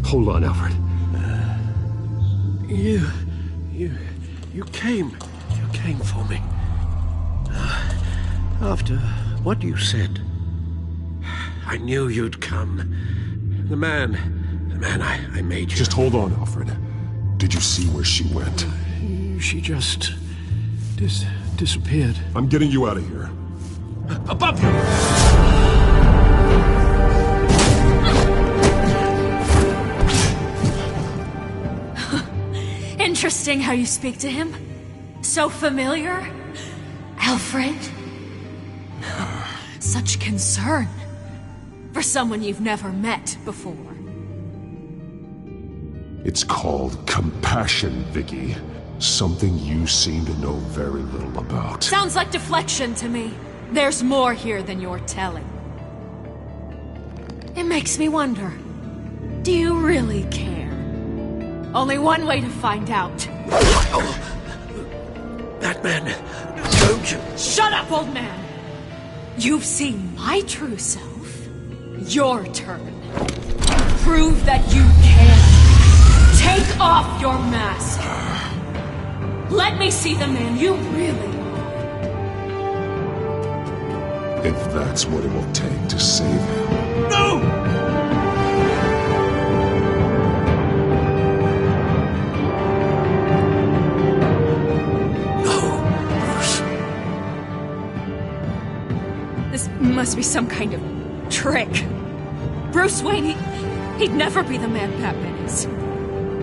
S8: Hold on, Alfred. You came for me. After what you said, I knew you'd come. The man I made you.
S16: Just hold on, Alfred. Did you see where she went?
S6: She just disappeared.
S16: I'm getting you out of here.
S8: Above you!
S19: Interesting how you speak to him. So familiar. Alfred. Such concern. For someone you've never met before.
S16: It's called compassion, Vicky. Something you seem to know very little about.
S19: Sounds like deflection to me. There's more here than you're telling. It makes me wonder. Do you really care? Only one way to find out.
S8: Batman, don't you...
S19: Shut up, old man! You've seen my true self. Your turn. Prove that you can. Take off your mask. Let me see the man you really are.
S16: If that's what it will take to save him.
S8: No!
S19: Must be some kind of trick. Bruce Wayne, he'd never be the man Batman is.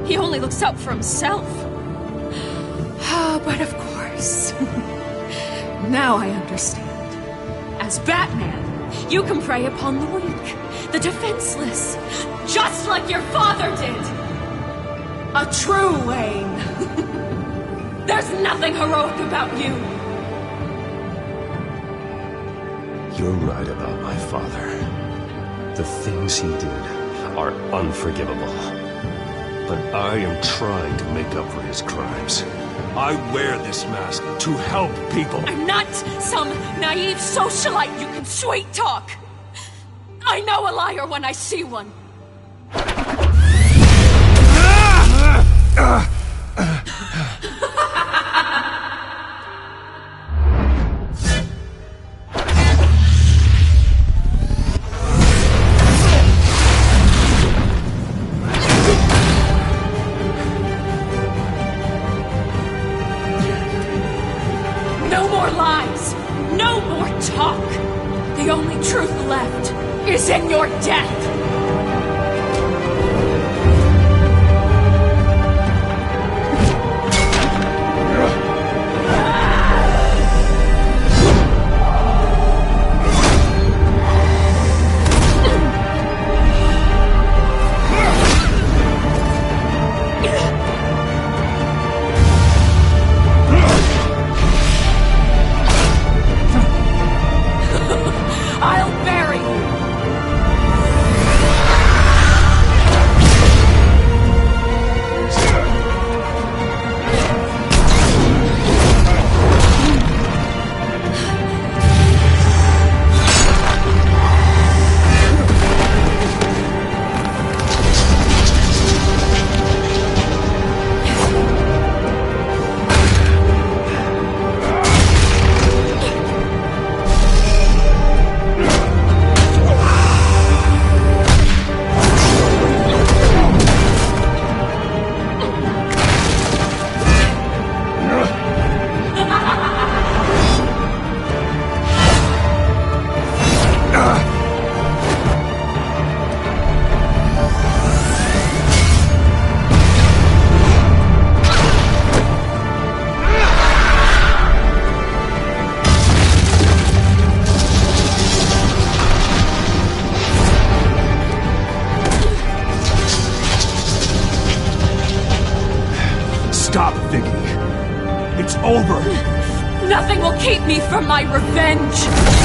S19: He only looks out for himself. But of course. Now I understand. As Batman, you can prey upon the weak, the defenseless, just like your father did. A true Wayne. There's nothing heroic about you.
S7: You're right about my father. The things he did are unforgivable. But I am trying to make up for his crimes. I wear this mask to help people.
S19: I'm not some naive socialite you can sweet talk. I know a liar when I see one. No more lies! No more talk! The only truth left is in your death! I'll bury you!
S3: It's over!
S19: Nothing will keep me from my revenge!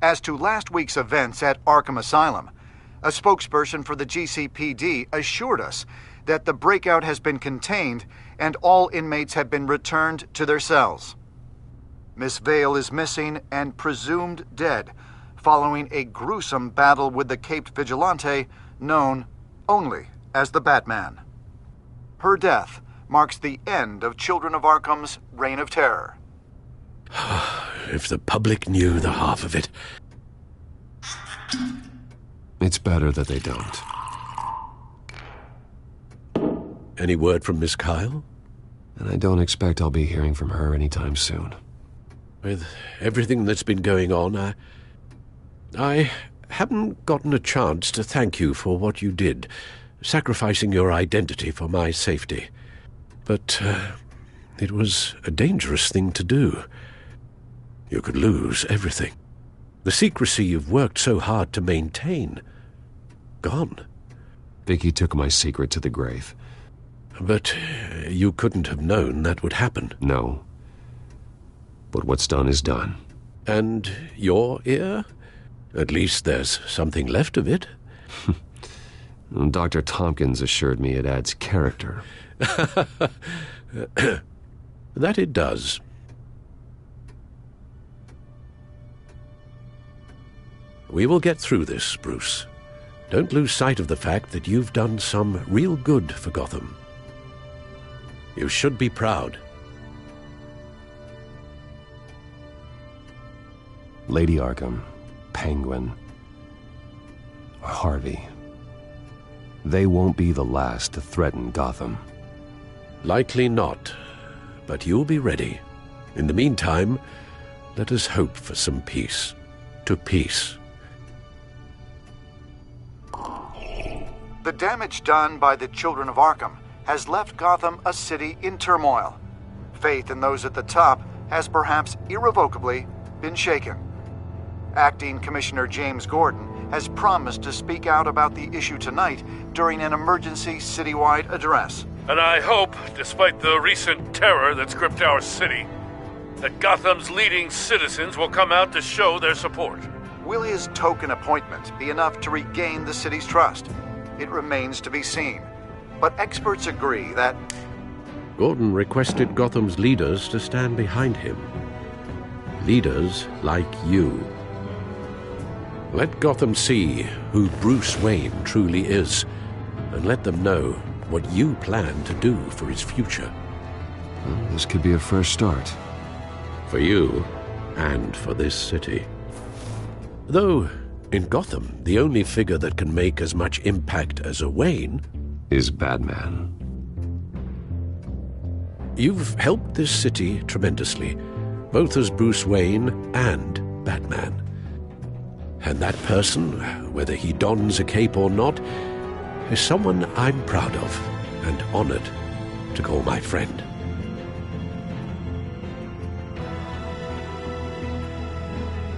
S9: As to last week's events at Arkham Asylum, a spokesperson for the GCPD assured us that the breakout has been contained and all inmates have been returned to their cells. Miss Vale is missing and presumed dead following a gruesome battle with the caped vigilante known only as the Batman. Her death marks the end of Children of Arkham's reign of terror.
S8: If the public knew the half of it.
S7: It's better that they don't.
S8: Any word from Miss Kyle?
S7: And I don't expect I'll be hearing from her anytime soon.
S8: With everything that's been going on, I haven't gotten a chance to thank you for what you did, sacrificing your identity for my safety. But it was a dangerous thing to do. You could lose everything. The secrecy you've worked so hard to maintain. Gone.
S7: Vicky took my secret to the grave.
S8: But you couldn't have known that would happen.
S7: No. But what's done is done.
S8: And your ear? At least there's something left of it.
S7: Dr. Tompkins assured me it adds character.
S8: That it does. We will get through this, Bruce. Don't lose sight of the fact that you've done some real good for Gotham. You should be proud.
S7: Lady Arkham, Penguin, Harvey. They won't be the last to threaten Gotham.
S8: Likely not, but you'll be ready. In the meantime, let us hope for some peace. To peace.
S9: The damage done by the Children of Arkham has left Gotham a city in turmoil. Faith in those at the top has perhaps irrevocably been shaken. Acting Commissioner James Gordon has promised to speak out about the issue tonight during an emergency citywide address.
S6: And I hope, despite the recent terror that's gripped our city, that Gotham's leading citizens will come out to show their support.
S9: Will his token appointment be enough to regain the city's trust? It remains to be seen. But experts agree that
S8: Gordon requested Gotham's leaders to stand behind him. Leaders like you. Let Gotham see who Bruce Wayne truly is, and let them know what you plan to do for his future.
S7: Well, this could be a fresh start.
S8: For you, and for this city. Though, in Gotham, the only figure that can make as much impact as a Wayne
S7: is Batman.
S8: You've helped this city tremendously, both as Bruce Wayne and Batman. And that person, whether he dons a cape or not, is someone I'm proud of and honored to call my friend.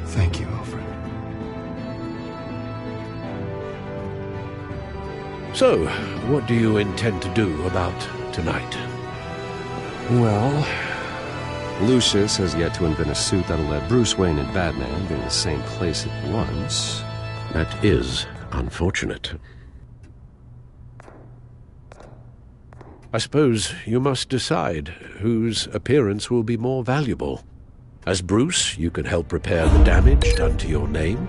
S7: Thank you, Alfred.
S8: So, what do you intend to do about tonight?
S7: Well, Lucius has yet to invent a suit that'll let Bruce Wayne and Batman be in the same place at once.
S8: That is unfortunate. I suppose you must decide whose appearance will be more valuable. As Bruce, you can help repair the damage done to your name,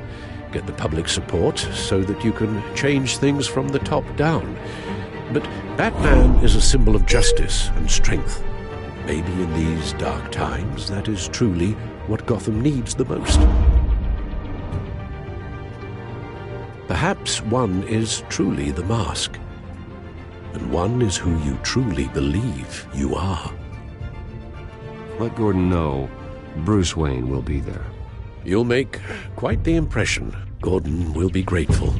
S8: get the public support so that you can change things from the top down. But Batman is a symbol of justice and strength. Maybe in these dark times, that is truly what Gotham needs the most. Perhaps one is truly the Mask, and one is who you truly believe you are.
S7: Let Gordon know Bruce Wayne will be there.
S8: You'll make quite the impression. Gordon will be grateful.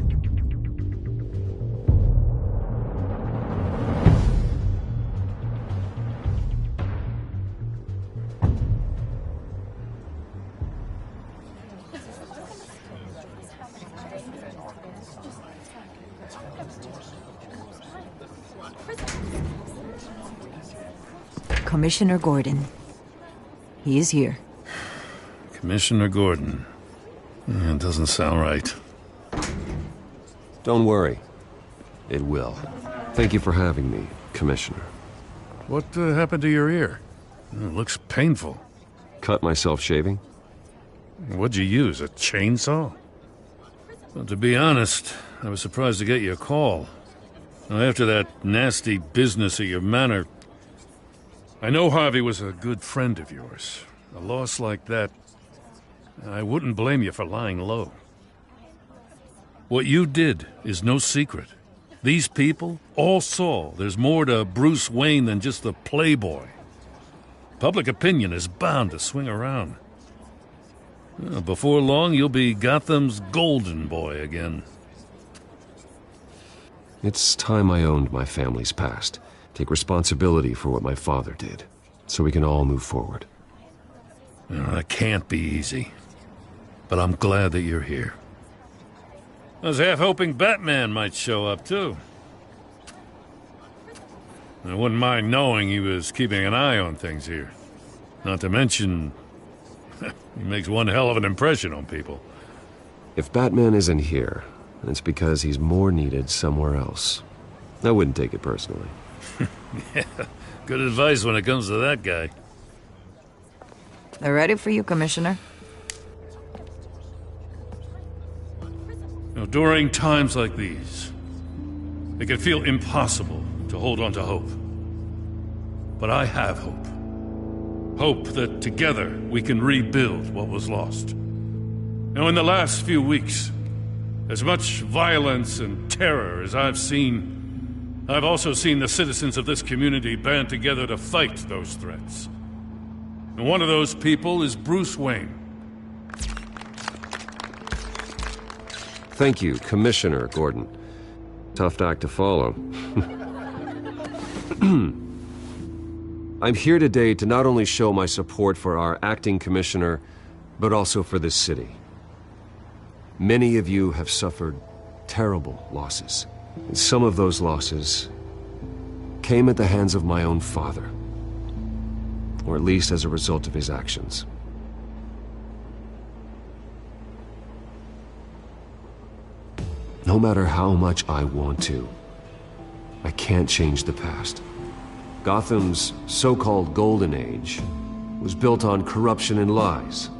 S20: Commissioner Gordon. He is here.
S6: Commissioner Gordon. It doesn't sound right.
S7: Don't worry. It will. Thank you for having me, Commissioner.
S6: What happened to your ear? It looks painful.
S7: Cut myself shaving?
S6: What'd you use, a chainsaw? Well, to be honest, I was surprised to get your call. Now, after that nasty business at your manor, I know Harvey was a good friend of yours. A loss like that, I wouldn't blame you for lying low. What you did is no secret. These people all saw there's more to Bruce Wayne than just the playboy. Public opinion is bound to swing around. Before long, you'll be Gotham's golden boy again.
S7: It's time I owned my family's past. Take responsibility for what my father did, so we can all move forward.
S6: That can't be easy. But I'm glad that you're here. I was half hoping Batman might show up, too. I wouldn't mind knowing he was keeping an eye on things here. Not to mention, he makes one hell of an impression on people.
S7: If Batman isn't here, it's because he's more needed somewhere else. I wouldn't take it personally.
S6: Yeah, good advice when it comes to that guy.
S20: They're ready for you, Commissioner.
S6: During times like these, it can feel impossible to hold on to hope. But I have hope. Hope that together we can rebuild what was lost. Now, in the last few weeks, as much violence and terror as I've seen, I've also seen the citizens of this community band together to fight those threats. And one of those people is Bruce Wayne.
S7: Thank you, Commissioner Gordon. Tough act to follow. I'm here today to not only show my support for our acting commissioner, but also for this city. Many of you have suffered terrible losses. And some of those losses came at the hands of my own father. Or at least as a result of his actions. No matter how much I want to, I can't change the past. Gotham's so-called Golden Age was built on corruption and lies.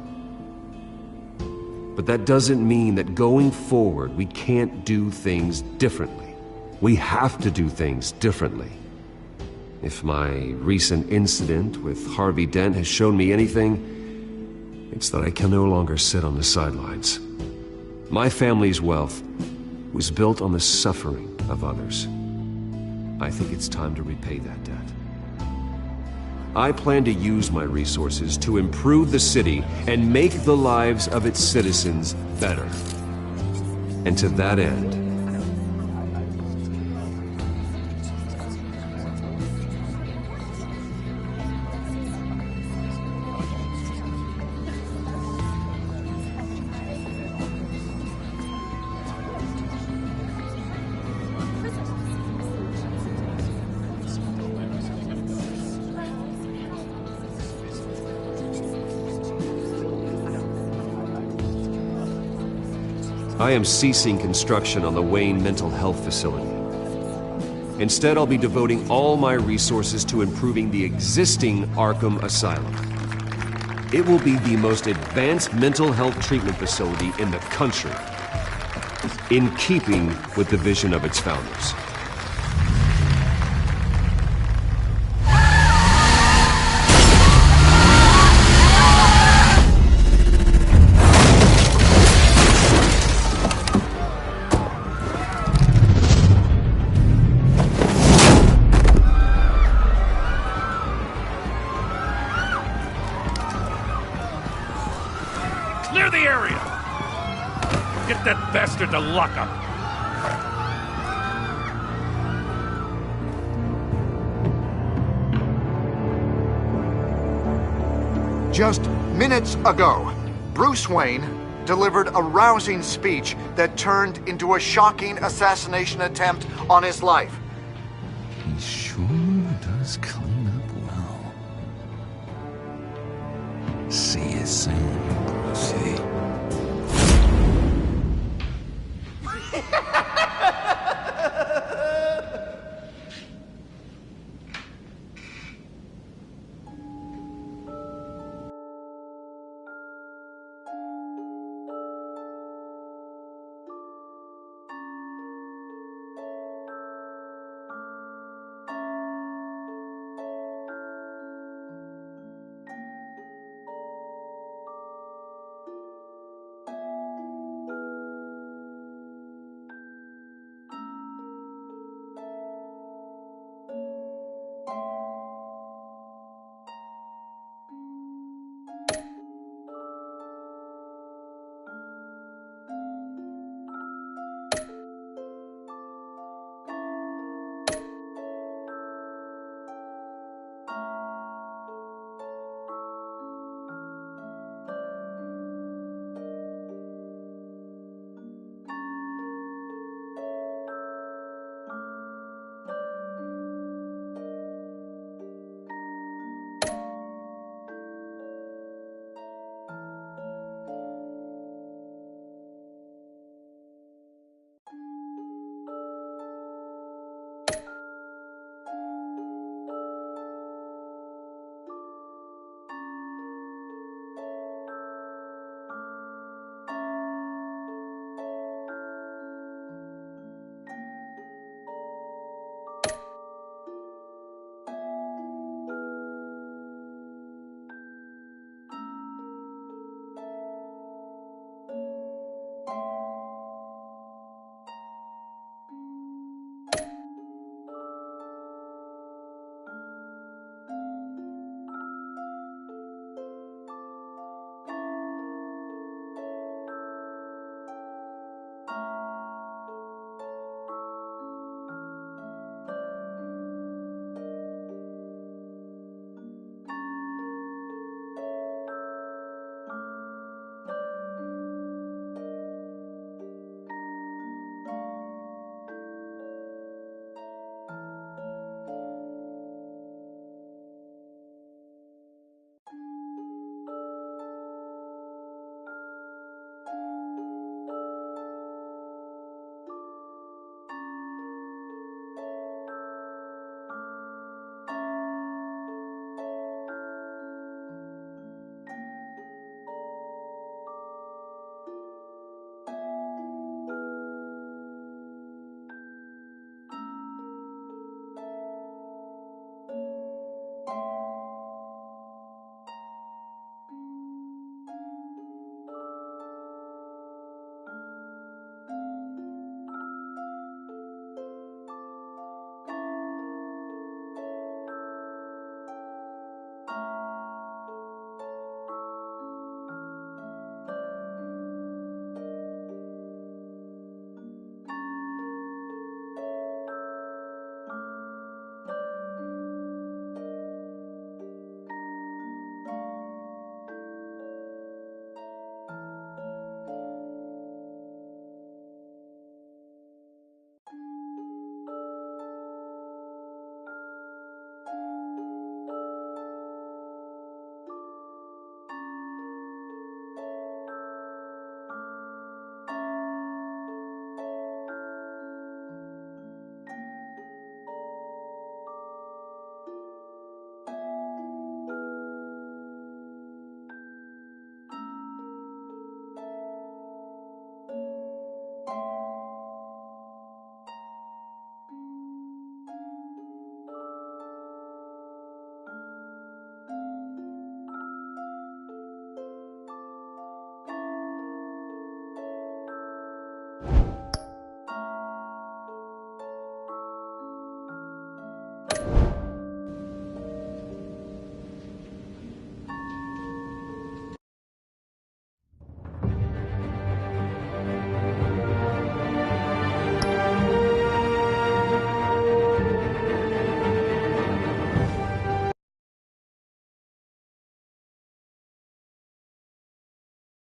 S7: But that doesn't mean that going forward we can't do things differently. We have to do things differently. If my recent incident with Harvey Dent has shown me anything, it's that I can no longer sit on the sidelines. My family's wealth was built on the suffering of others. I think it's time to repay that debt. I plan to use my resources to improve the city and make the lives of its citizens better. And to that end, I am ceasing construction on the Wayne Mental Health Facility. Instead, I'll be devoting all my resources to improving the existing Arkham Asylum. It will be the most advanced mental health treatment facility in the country, in keeping with the vision of its founders.
S6: Clear the area! Get that bastard to lockup!
S9: Just minutes ago, Bruce Wayne delivered a rousing speech that turned into a shocking assassination attempt on his life.
S1: He sure does clean up well. See you soon, Brucey.